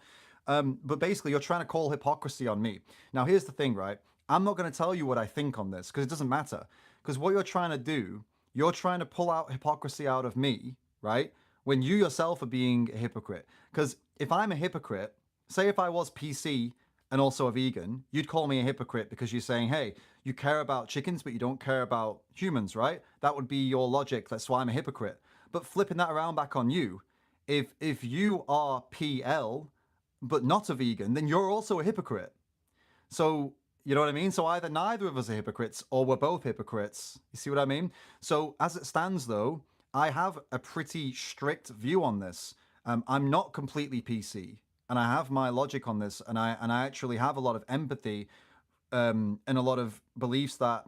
But basically, you're trying to call hypocrisy on me. Now, here's the thing, right? I'm not going to tell you what I think on this because it doesn't matter. Because what you're trying to do, you're trying to pull out hypocrisy out of me, right? When you yourself are being a hypocrite. Because if I'm a hypocrite, say if I was PC and also a vegan, you'd call me a hypocrite because you're saying, hey, you care about chickens, but you don't care about humans, right? That would be your logic. That's why I'm a hypocrite. But flipping that around back on you, if you are PL but not a vegan, then you're also a hypocrite. So, you know what I mean? So either neither of us are hypocrites or we're both hypocrites. You see what I mean? So as it stands though, I have a pretty strict view on this. I'm not completely PC, and I have my logic on this, and I actually have a lot of empathy and a lot of beliefs that,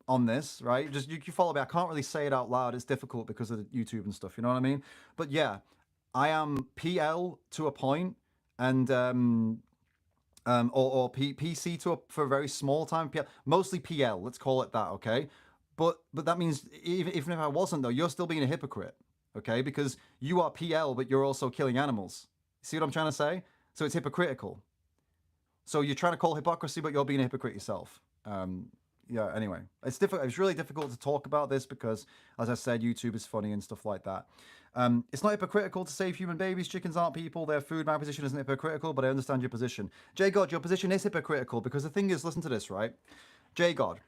on this, right? Just you follow me. I can't really say it out loud. It's difficult because of the YouTube and stuff. You know what I mean? But yeah, I am PL to a point, and PC for a very small time. PL, mostly PL. Let's call it that, okay? But that means even if I wasn't though, you're still being a hypocrite, okay? Because you are PL, but you're also killing animals. See what I'm trying to say? So it's hypocritical. So you're trying to call hypocrisy, but you're being a hypocrite yourself. Yeah, anyway, it's difficult. It's really difficult to talk about this because, as I said, YouTube is funny and stuff like that. It's not hypocritical to save human babies. Chickens aren't people. They're food. My position isn't hypocritical, but I understand your position. J God, your position is hypocritical because the thing is, listen to this, right? J God,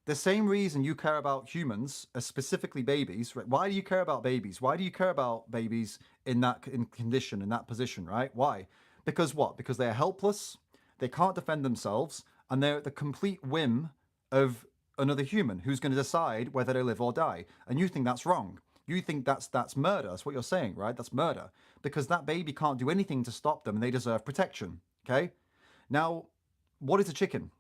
the same reason you care about humans, specifically babies, right? Why do you care about babies? Why do you care about babies in that condition, in that position, right? Why? Because what? Because they are helpless, they can't defend themselves, and they're at the complete whim of another human who's going to decide whether they live or die. And you think that's wrong. You think that's murder. That's what you're saying, right? That's murder. Because that baby can't do anything to stop them and they deserve protection. Okay? Now, what is a chicken?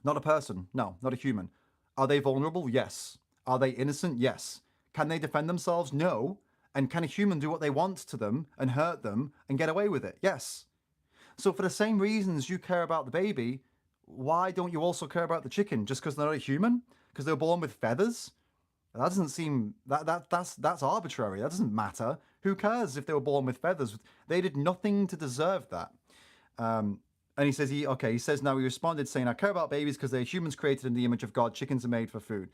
Not a person. No, not a human. Are they vulnerable? Yes. Are they innocent? Yes. Can they defend themselves? No. And can a human do what they want to them and hurt them and get away with it? Yes. So for the same reasons you care about the baby, why don't you also care about the chicken? Just because they're not a human? Because they're born with feathers? That doesn't seem that's arbitrary. That doesn't matter. Who cares if they were born with feathers? They did nothing to deserve that. And he says he says now he responded saying, I care about babies because they're humans created in the image of God. Chickens are made for food.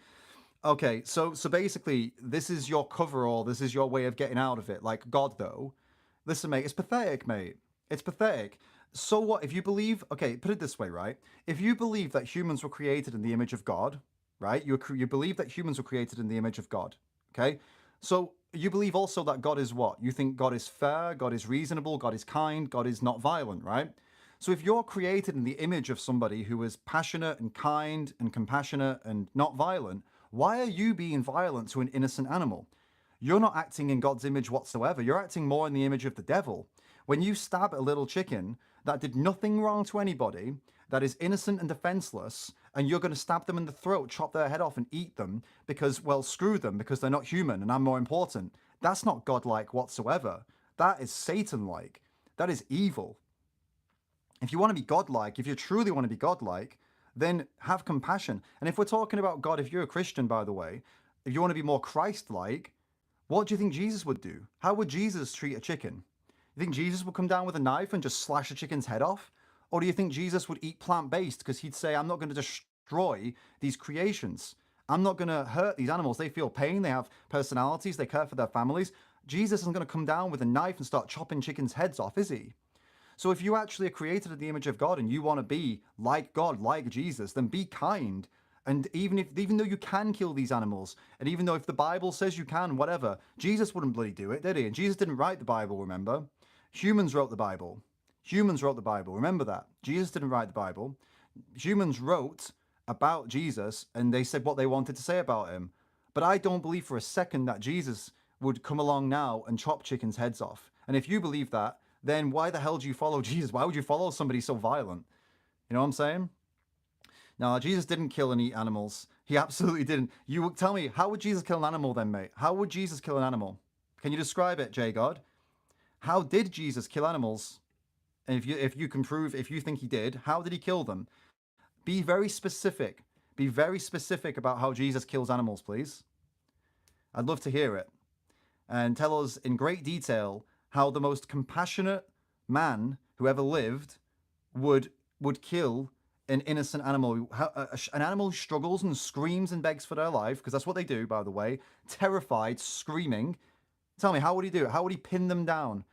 Okay, so basically this is your coverall. This is your way of getting out of it. Like God though, listen, mate, it's pathetic, mate. It's pathetic. So what if you believe? Okay, put it this way, right? If you believe that humans were created in the image of God, right? You believe that humans were created in the image of God. Okay, so you believe also that God is what? You think God is fair, God is reasonable, God is kind, God is not violent, right? So if you're created in the image of somebody who is passionate and kind and compassionate and not violent, why are you being violent to an innocent animal? You're not acting in God's image whatsoever. You're acting more in the image of the devil. When you stab a little chicken that did nothing wrong to anybody, that is innocent and defenseless, and you're going to stab them in the throat, chop their head off and eat them because, well, screw them because they're not human and I'm more important. That's not godlike whatsoever. That is Satan-like. That is evil. If you want to be godlike, if you truly want to be godlike, then have compassion. And if we're talking about God, if you're a Christian, by the way, if you want to be more Christ-like, what do you think Jesus would do? How would Jesus treat a chicken? You think Jesus would come down with a knife and just slash a chicken's head off? Or do you think Jesus would eat plant-based because he'd say, I'm not going to destroy these creations. I'm not going to hurt these animals. They feel pain. They have personalities. They care for their families. Jesus isn't going to come down with a knife and start chopping chickens' heads off, is he? So if you actually are created in the image of God and you want to be like God, like Jesus, then be kind. And even though you can kill these animals, and even though if the Bible says you can, whatever, Jesus wouldn't bloody do it, did he? And Jesus didn't write the Bible, remember? Humans wrote the Bible. Humans wrote the Bible. Remember that. Jesus didn't write the Bible. Humans wrote about Jesus and they said what they wanted to say about him. But I don't believe for a second that Jesus would come along now and chop chickens' heads off. And if you believe that, then why the hell do you follow Jesus? Why would you follow somebody so violent? You know what I'm saying? Now, Jesus didn't kill and eat animals. He absolutely didn't. You tell me, how would Jesus kill an animal then, mate? How would Jesus kill an animal? Can you describe it, J God? How did Jesus kill animals? And if you can prove, if you think he did, how did he kill them? Be very specific. Be very specific about how Jesus kills animals, please. I'd love to hear it. And tell us in great detail how the most compassionate man who ever lived would kill an innocent animal, an animal who struggles and screams and begs for their life, because that's what they do, by the way, terrified, screaming. Tell me, how would he do it? How would he pin them down?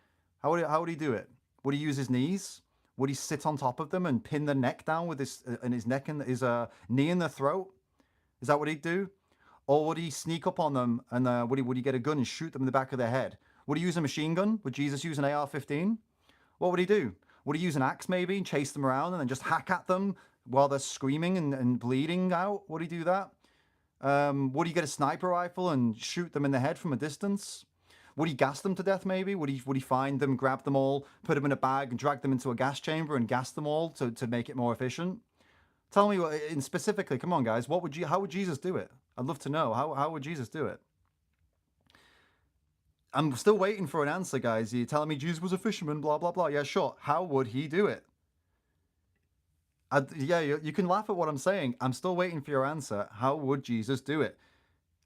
How would he do it? Would he use his knees? Would he sit on top of them and pin the neck down with his neck and his knee in their throat? Is that what he'd do? Or would he sneak up on them and would he get a gun and shoot them in the back of their head? Would he use a machine gun? Would Jesus use an AR-15? What would he do? Would he use an axe maybe and chase them around and then just hack at them while they're screaming and bleeding out? Would he do that? Would he get a sniper rifle and shoot them in the head from a distance? Would he gas them to death maybe? Would he find them, grab them all, put them in a bag and drag them into a gas chamber and gas them all to make it more efficient? Tell me, specifically, come on guys, how would Jesus do it? I'd love to know. How would Jesus do it? I'm still waiting for an answer, guys. You're telling me Jesus was a fisherman, blah, blah, blah. Yeah, sure. How would he do it? Yeah, you can laugh at what I'm saying. I'm still waiting for your answer. How would Jesus do it?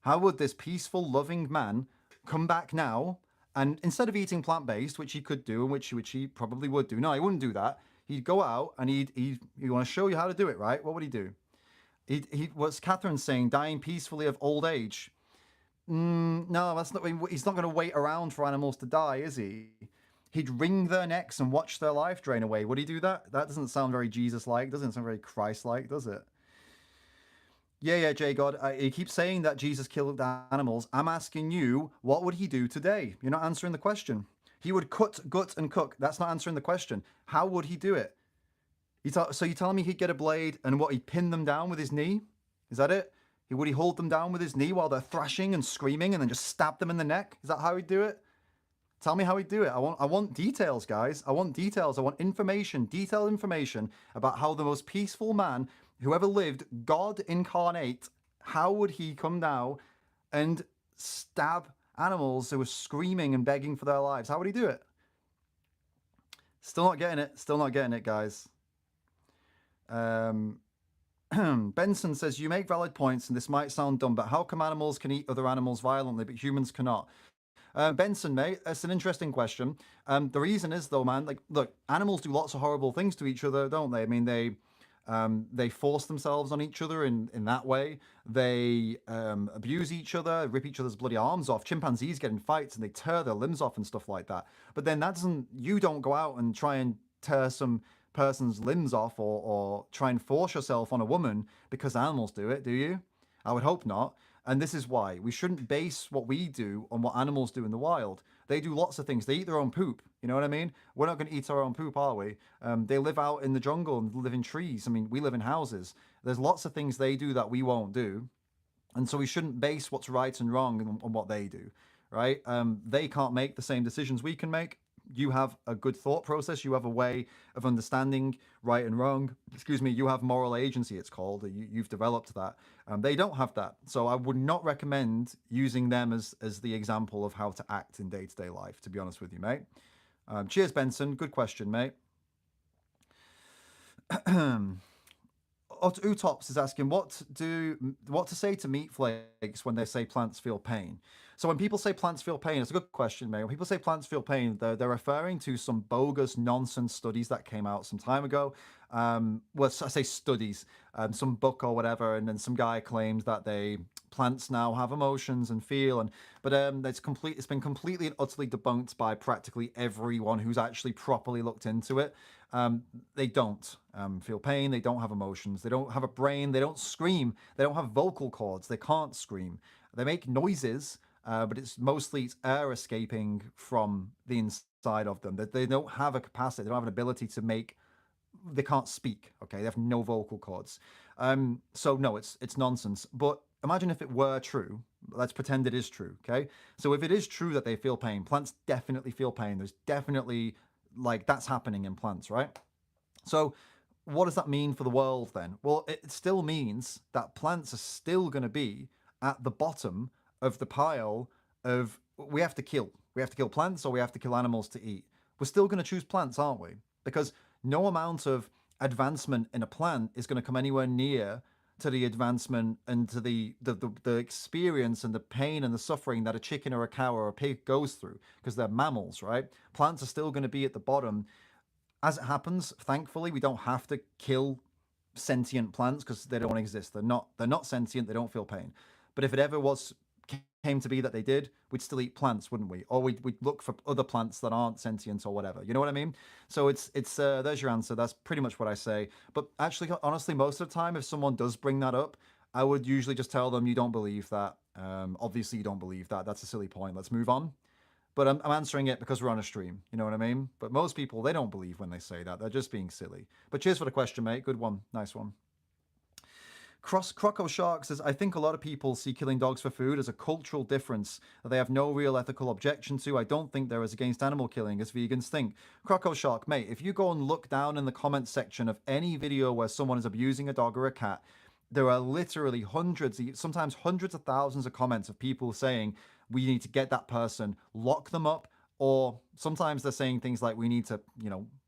How would this peaceful, loving man come back now and instead of eating plant-based, which he could do and which he probably would do. No, he wouldn't do that. He'd go out and he'd want to show you how to do it, right? What would he do? What's Catherine saying? Dying peacefully of old age. No, that's not. He's not going to wait around for animals to die, is he? He'd wring their necks and watch their life drain away. Would he do that? That doesn't sound very Jesus-like. Doesn't sound very Christ-like, does it? Yeah, J God. He keeps saying that Jesus killed animals. I'm asking you, what would he do today? You're not answering the question. He would cut, gut, and cook. That's not answering the question. How would he do it? So you're telling me he'd get a blade and what, he'd pin them down with his knee? Is that it? Would he hold them down with his knee while they're thrashing and screaming and then just stab them in the neck? Is that how he'd do it? Tell me how he'd do it. I want details, guys. I want details. I want information, detailed information about how the most peaceful man who ever lived, God incarnate, how would he come now and stab animals who were screaming and begging for their lives? How would he do it? Still not getting it. Still not getting it, guys. Benson says, you make valid points, and this might sound dumb, but how come animals can eat other animals violently, but humans cannot? Benson, mate, that's an interesting question. The reason is, though, man, like, look, animals do lots of horrible things to each other, don't they? I mean, they force themselves on each other in that way. They abuse each other, rip each other's bloody arms off. Chimpanzees get in fights and they tear their limbs off and stuff like that. But then you don't go out and try and tear some person's limbs off or try and force yourself on a woman because animals do it, do you? I would hope not. And this is why we shouldn't base what we do on what animals do in the wild. They do lots of things. They eat their own poop. You know what I mean? We're not going to eat our own poop, are we? They live out in the jungle and live in trees. I mean, we live in houses. There's lots of things they do that we won't do. And so we shouldn't base what's right and wrong on what they do, right? They can't make the same decisions we can make. You have a good thought process. You have a way of understanding right and wrong. Excuse me. You have moral agency, it's called. You've developed that. They don't have that. So I would not recommend using them as the example of how to act in day-to-day life, to be honest with you, mate. Cheers, Benson. Good question, mate. Utops is asking what to say to meat flakes when they say plants feel pain. So when people say plants feel pain, it's a good question, mate. When people say plants feel pain, they're referring to some bogus nonsense studies that came out some time ago. Well, I say studies, some book or whatever, and then some guy claimed that plants now have emotions and feel, but it's been completely and utterly debunked by practically everyone who's actually properly looked into it. They don't feel pain. They don't have emotions. They don't have a brain. They don't scream. They don't have vocal cords. They can't scream. They make noises, but it's mostly air escaping from the inside of them. They don't have a capacity. They don't have an ability to make. They can't speak. Okay, they have no vocal cords. So no, it's nonsense. But imagine if it were true. Let's pretend it is true. Okay, so if it is true that they feel pain, plants definitely feel pain. There's definitely like that's happening in plants, right? So what does that mean for the world then? Well, it still means that plants are still going to be at the bottom of the pile of we have to kill. We have to kill plants or we have to kill animals to eat. We're still going to choose plants, aren't we? Because no amount of advancement in a plant is going to come anywhere near to the advancement and to the experience and the pain and the suffering that a chicken or a cow or a pig goes through, because they're mammals, right? Plants are still going to be at the bottom. As it happens, thankfully, we don't have to kill sentient plants because they don't exist. They're not sentient. They don't feel pain. But if it ever was came to be that they did, we'd still eat plants, wouldn't we? Or we'd look for other plants that aren't sentient or whatever. You know what I mean? So it's there's your answer. That's pretty much what I say. But actually, honestly, most of the time, if someone does bring that up, I would usually just tell them you don't believe that. Obviously, you don't believe that. That's a silly point. Let's move on. But I'm answering it because we're on a stream. You know what I mean? But most people, they don't believe when they say that. They're just being silly. But cheers for the question, mate. Good one. Nice one. Croco Shark says, I think a lot of people see killing dogs for food as a cultural difference that they have no real ethical objection to. I don't think they're as against animal killing as vegans think. Croco Shark, mate, if you go and look down in the comments section of any video where someone is abusing a dog or a cat, there are literally hundreds, sometimes hundreds of thousands of comments of people saying, we need to get that person, lock them up, or sometimes they're saying things like, we need to,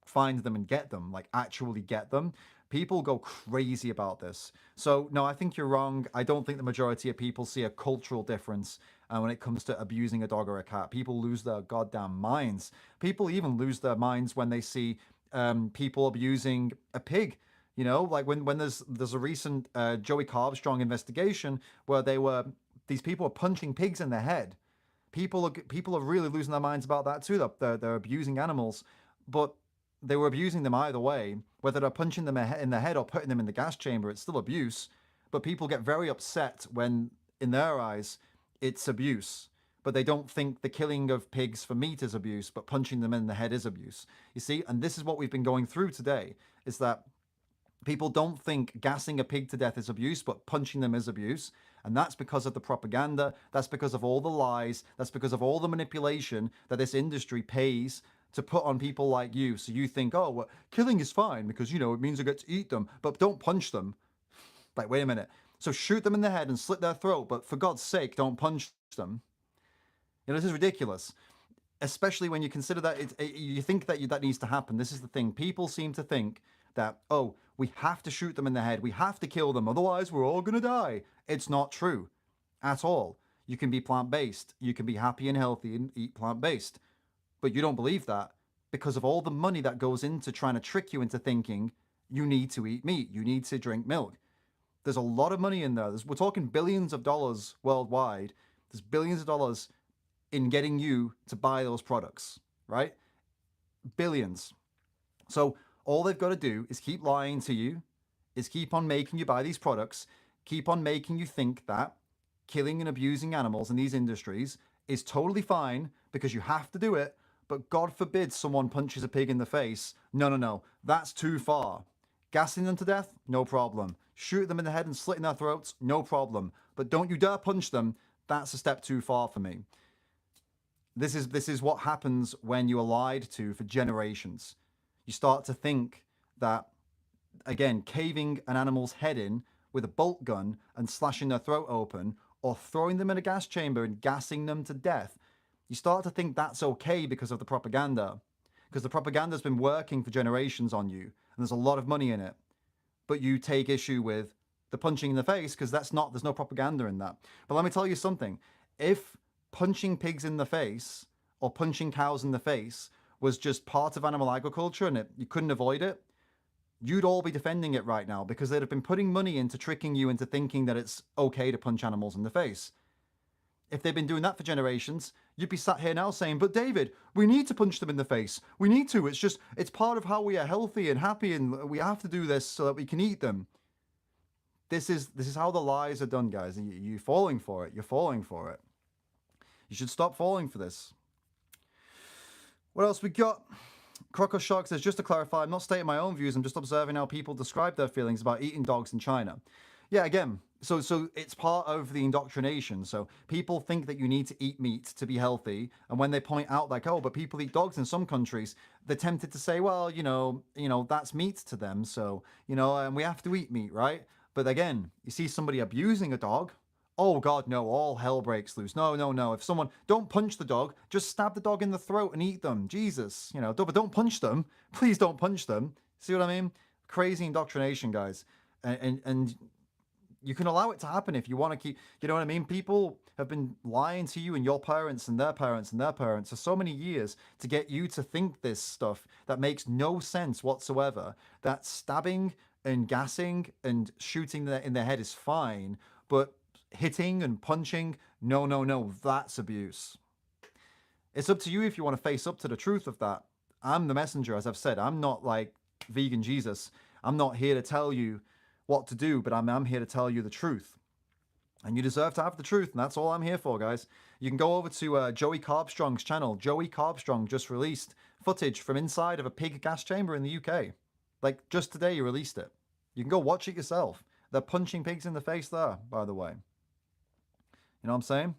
find them and get them, like actually get them. People go crazy about this. So, no, I think you're wrong. I don't think the majority of people see a cultural difference when it comes to abusing a dog or a cat. People lose their goddamn minds. People even lose their minds when they see people abusing a pig. You know, like when there's a recent Joey Carbstrong investigation where these people are punching pigs in the head. People are really losing their minds about that too. They're abusing animals, but they were abusing them either way. Whether they're punching them in the head or putting them in the gas chamber, it's still abuse. But people get very upset when, in their eyes, it's abuse. But they don't think the killing of pigs for meat is abuse, but punching them in the head is abuse. You see, and this is what we've been going through today, is that people don't think gassing a pig to death is abuse, but punching them is abuse. And that's because of the propaganda. That's because of all the lies. That's because of all the manipulation that this industry pays to put on people like you. So you think, oh, well, killing is fine because, it means I get to eat them, but don't punch them. Like, wait a minute. So shoot them in the head and slit their throat, but for God's sake, don't punch them. This is ridiculous. Especially when you consider that you think that that needs to happen. This is the thing. People seem to think that, oh, we have to shoot them in the head. We have to kill them. Otherwise, we're all going to die. It's not true at all. You can be plant-based. You can be happy and healthy and eat plant-based. But you don't believe that because of all the money that goes into trying to trick you into thinking you need to eat meat. You need to drink milk. There's a lot of money in there. We're talking billions of dollars worldwide. There's billions of dollars in getting you to buy those products, right? Billions. So all they've got to do is keep lying to you, is keep on making you buy these products, keep on making you think that killing and abusing animals in these industries is totally fine because you have to do it, but God forbid someone punches a pig in the face. No, that's too far. Gassing them to death? No problem. Shoot them in the head and slitting their throats? No problem. But don't you dare punch them. That's a step too far for me. This is what happens when you are lied to for generations. You start to think that, again, caving an animal's head in with a bolt gun and slashing their throat open, or throwing them in a gas chamber and gassing them to death, you start to think that's okay because of the propaganda. Because the propaganda's been working for generations on you, and there's a lot of money in it. But you take issue with the punching in the face because there's no propaganda in that. But let me tell you something. If punching pigs in the face or punching cows in the face was just part of animal agriculture and you couldn't avoid it, you'd all be defending it right now because they'd have been putting money into tricking you into thinking that it's okay to punch animals in the face. If they've been doing that for generations, you'd be sat here now saying, but David, we need to punch them in the face. We need to. It's part of how we are healthy and happy and we have to do this so that we can eat them. This is how the lies are done, guys. You're falling for it. You're falling for it. You should stop falling for this. What else we got? Croco Shark says, just to clarify, I'm not stating my own views. I'm just observing how people describe their feelings about eating dogs in China. Yeah, again, so it's part of the indoctrination. So people think that you need to eat meat to be healthy, and when they point out like, oh, but people eat dogs in some countries, they're tempted to say, well, that's meat to them, so and we have to eat meat, right? But again, you see somebody abusing a dog. Oh God, no! All hell breaks loose. No, no, no! If someone don't punch the dog, just stab the dog in the throat and eat them. Jesus, but don't punch them. Please don't punch them. See what I mean? Crazy indoctrination, guys, and you can allow it to happen if you want to keep, you know what I mean? People have been lying to you and your parents and their parents and their parents for so many years to get you to think this stuff that makes no sense whatsoever. That stabbing and gassing and shooting in their head is fine, but hitting and punching, no, no, no, that's abuse. It's up to you if you want to face up to the truth of that. I'm the messenger, as I've said. I'm not like vegan Jesus. I'm not here to tell you what to do, but I'm here to tell you the truth. And you deserve to have the truth, and that's all I'm here for, guys. You can go over to Joey Carbstrong's channel. Joey Carbstrong just released footage from inside of a pig gas chamber in the UK. Like, just today he released it. You can go watch it yourself. They're punching pigs in the face there, by the way. You know what I'm saying?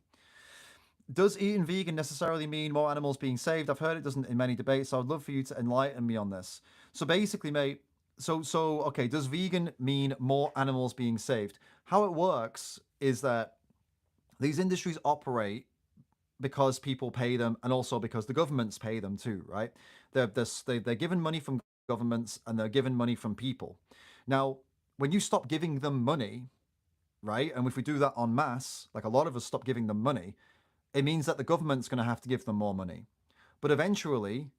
Does eating vegan necessarily mean more animals being saved? I've heard it doesn't in many debates, so I'd love for you to enlighten me on this. So basically, mate, okay, does vegan mean more animals being saved? How it works is that these industries operate because people pay them, and also because the governments pay them too, right? They're given money from governments, and they're given money from people. Now, when you stop giving them money, right, and if we do that en masse, like a lot of us stop giving them money, it means that the government's going to have to give them more money. But eventually,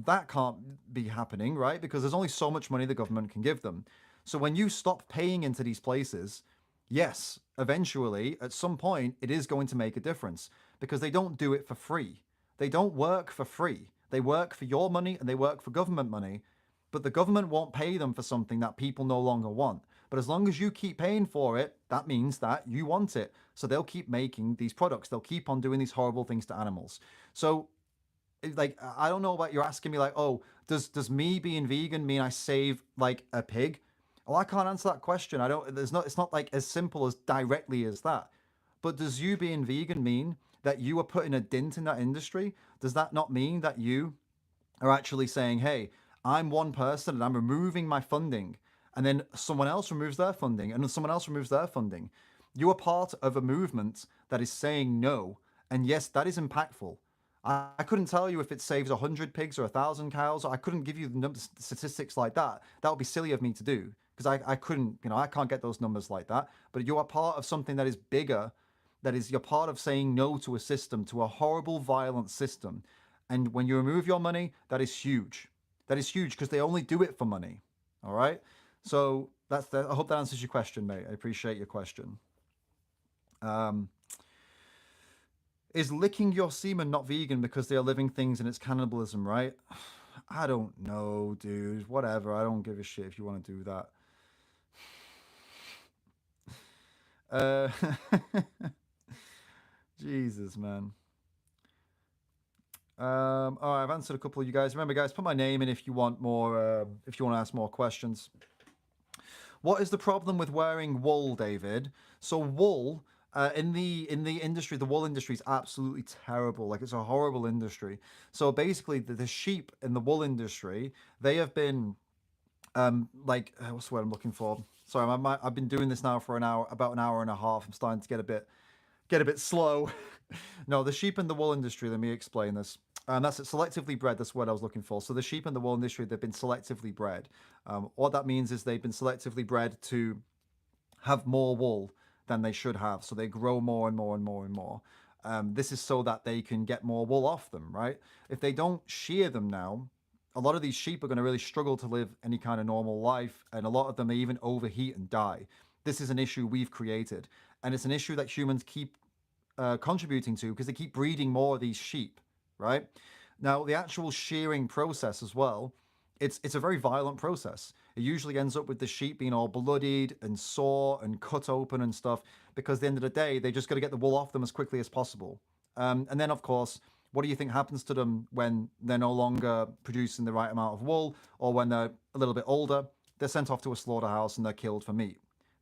that can't be happening, right? Because there's only so much money the government can give them. So when you stop paying into these places, yes, eventually, at some point, it is going to make a difference, because they don't do it for free. They don't work for free. They work for your money and they work for government money, but the government won't pay them for something that people no longer want. But as long as you keep paying for it, that means that you want it. So they'll keep making these products. They'll keep on doing these horrible things to animals. So, like, I don't know about, you're asking me like, oh, does me being vegan mean I save like a pig? Well, I can't answer that question. It's not like as simple as directly as that. But does you being vegan mean that you are putting a dent in that industry? Does that not mean that you are actually saying, hey, I'm one person and I'm removing my funding, and then someone else removes their funding, and then someone else removes their funding? You are part of a movement that is saying no, and yes, that is impactful. I couldn't tell you if it saves 100 pigs or 1,000 cows. I couldn't give you the numbers, statistics like that. That would be silly of me to do, because I couldn't, I can't get those numbers like that. But you are part of something that is bigger, that is, you're part of saying no to a system, to a horrible, violent system. And when you remove your money, that is huge. That is huge, because they only do it for money. All right? So I hope that answers your question, mate. I appreciate your question. Is licking your semen not vegan because they are living things and it's cannibalism, right? I don't know, dude. Whatever. I don't give a shit if you want to do that. Jesus, man. All right, I've answered a couple of you guys. Remember, guys, put my name in if you want more. If you want to ask more questions. What is the problem with wearing wool, David? So wool, in the industry, the wool industry is absolutely terrible. Like, it's a horrible industry. So basically, the sheep in the wool industry, they have been what's the word I'm looking for? Sorry, I've been doing this now for about an hour and a half. I'm starting to get a bit slow. No, the sheep in the wool industry, let me explain this. That's it, selectively bred, that's what I was looking for. So the sheep in the wool industry, they've been selectively bred. What that means is they've been selectively bred to have more wool than they should have. So they grow more and more and more and more. This is so that they can get more wool off them, right? If they don't shear them now, a lot of these sheep are going to really struggle to live any kind of normal life, and a lot of them may even overheat and die. This is an issue we've created, and it's an issue that humans keep contributing to, because they keep breeding more of these sheep, right? Now, the actual shearing process as well, it's a very violent process. It usually ends up with the sheep being all bloodied and sore and cut open and stuff, because at the end of the day, they just got to get the wool off them as quickly as possible. And then, of course, what do you think happens to them when they're no longer producing the right amount of wool, or when they're a little bit older? They're sent off to a slaughterhouse and they're killed for meat.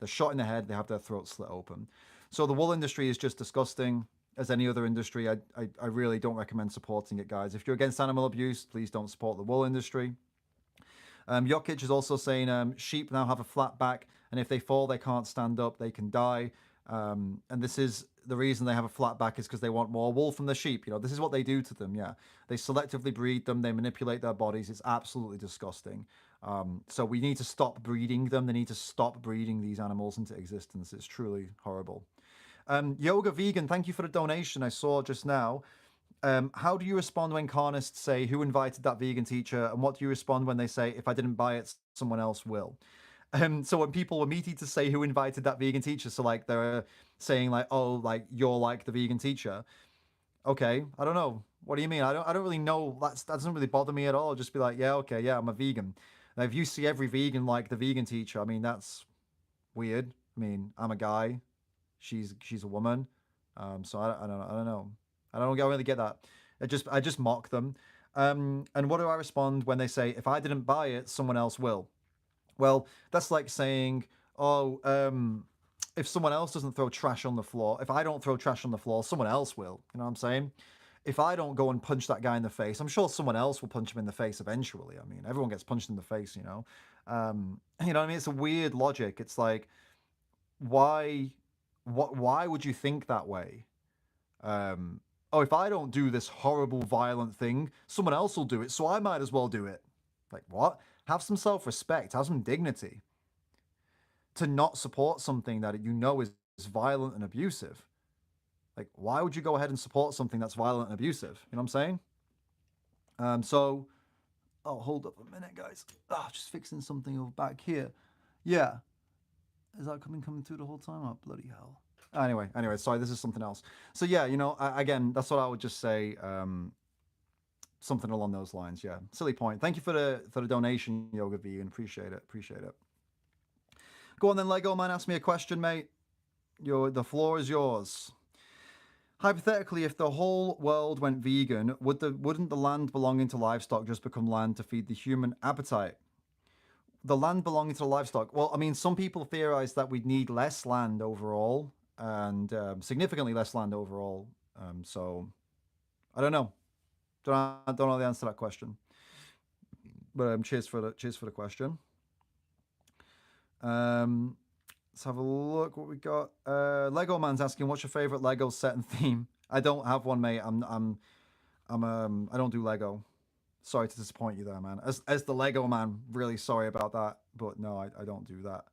They're shot in the head. They have their throats slit open. So the wool industry is just disgusting as any other industry. I really don't recommend supporting it, guys. If you're against animal abuse, please don't support the wool industry. Jokic is also saying sheep now have a flat back, and if they fall, they can't stand up, they can die. And this is the reason they have a flat back is because they want more wool from the sheep. You know, this is what they do to them. Yeah, they selectively breed them. They manipulate their bodies. It's absolutely disgusting. So we need to stop breeding them. They need to stop breeding these animals into existence. It's truly horrible. Yoga Vegan, thank you for the donation I saw just now. How do you respond when carnists say, who invited that vegan teacher? And what do you respond when they say, if I didn't buy it, someone else will? So when people were meeting to say who invited that vegan teacher, so like they're saying like, oh, like you're like the vegan teacher. Okay, I don't know. What do you mean? I don't really know. That doesn't really bother me at all. I'll just be like, yeah, okay, yeah, I'm a vegan. Now, if you see every vegan like the vegan teacher, I mean, that's weird. I mean, I'm a guy. She's a woman. So I don't know. I don't really get that. I just mock them. And what do I respond when they say, if I didn't buy it, someone else will? Well, that's like saying, oh, if someone else doesn't throw trash on the floor, if I don't throw trash on the floor, someone else will. You know what I'm saying? If I don't go and punch that guy in the face, I'm sure someone else will punch him in the face eventually. I mean, everyone gets punched in the face, you know? You know what I mean? It's a weird logic. It's like, why would you think that way? Oh, if I don't do this horrible, violent thing, someone else will do it, so I might as well do it. Like, what? Have some self-respect, have some dignity. To not support something that you know is violent and abusive. Like, why would you go ahead and support something that's violent and abusive? You know what I'm saying? So, oh, hold up a minute, guys. Oh, just fixing something over back here. Yeah. Is that coming through the whole time? Oh, bloody hell. Anyway, sorry, this is something else. So yeah, you know, again, that's what I would just say. Something along those lines. Yeah, silly point. Thank you for the donation, Yoga Vegan. Appreciate it. Go on then, Lego man. Ask me a question, mate. The floor is yours. Hypothetically, if the whole world went vegan, wouldn't the land belonging to livestock just become land to feed the human appetite? The land belonging to the livestock. Well, I mean, some people theorize that we'd need less land overall, and significantly less land overall. So I don't know. Don't know the answer to that question. But cheers for the question. Let's have a look what we got. Lego Man's asking, what's your favorite Lego set and theme? I don't have one, mate. I don't do Lego. Sorry to disappoint you there, man. As the Lego man, really sorry about that. But no, I don't do that.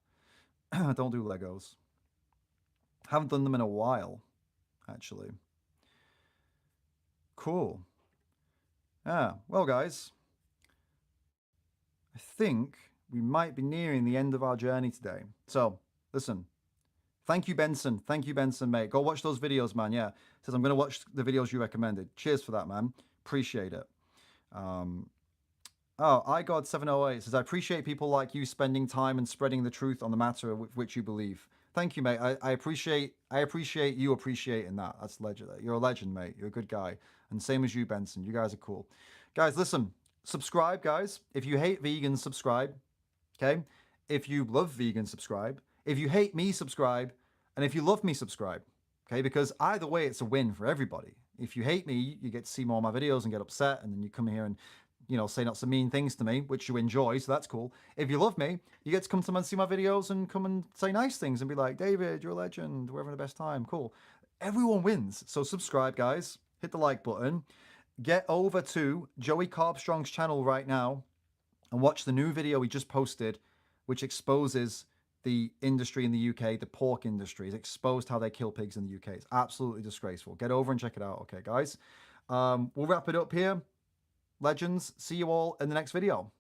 I don't do Legos. Haven't done them in a while, actually. Cool. Yeah, well, guys, I think we might be nearing the end of our journey today. So, listen. Thank you, Benson. Thank you, Benson, mate. Go watch those videos, man. Yeah. Says I'm going to watch the videos you recommended. Cheers for that, man. Appreciate it. Oh, iGod708 says, I appreciate people like you spending time and spreading the truth on the matter with which you believe. Thank you, mate. I appreciate you appreciating that. That's legend. You're a legend, mate. You're a good guy. And same as you, Benson. You guys are cool. Guys, listen. Subscribe, guys. If you hate vegans, subscribe. Okay? If you love vegans, subscribe. If you hate me, subscribe. And if you love me, subscribe. Okay? Because either way, it's a win for everybody. If you hate me, you get to see more of my videos and get upset. And then you come here and, you know, say lots of mean things to me, which you enjoy. So that's cool. If you love me, you get to come to and see my videos and come and say nice things and be like, David, you're a legend. We're having the best time. Cool. Everyone wins. So subscribe, guys. Hit the like button. Get over to Joey Carbstrong's channel right now and watch the new video he just posted, which exposes the industry in the UK, the pork industry. It's exposed how they kill pigs in the UK. It's absolutely disgraceful. Get over and check it out. Okay, guys. We'll wrap it up here. Legends, see you all in the next video.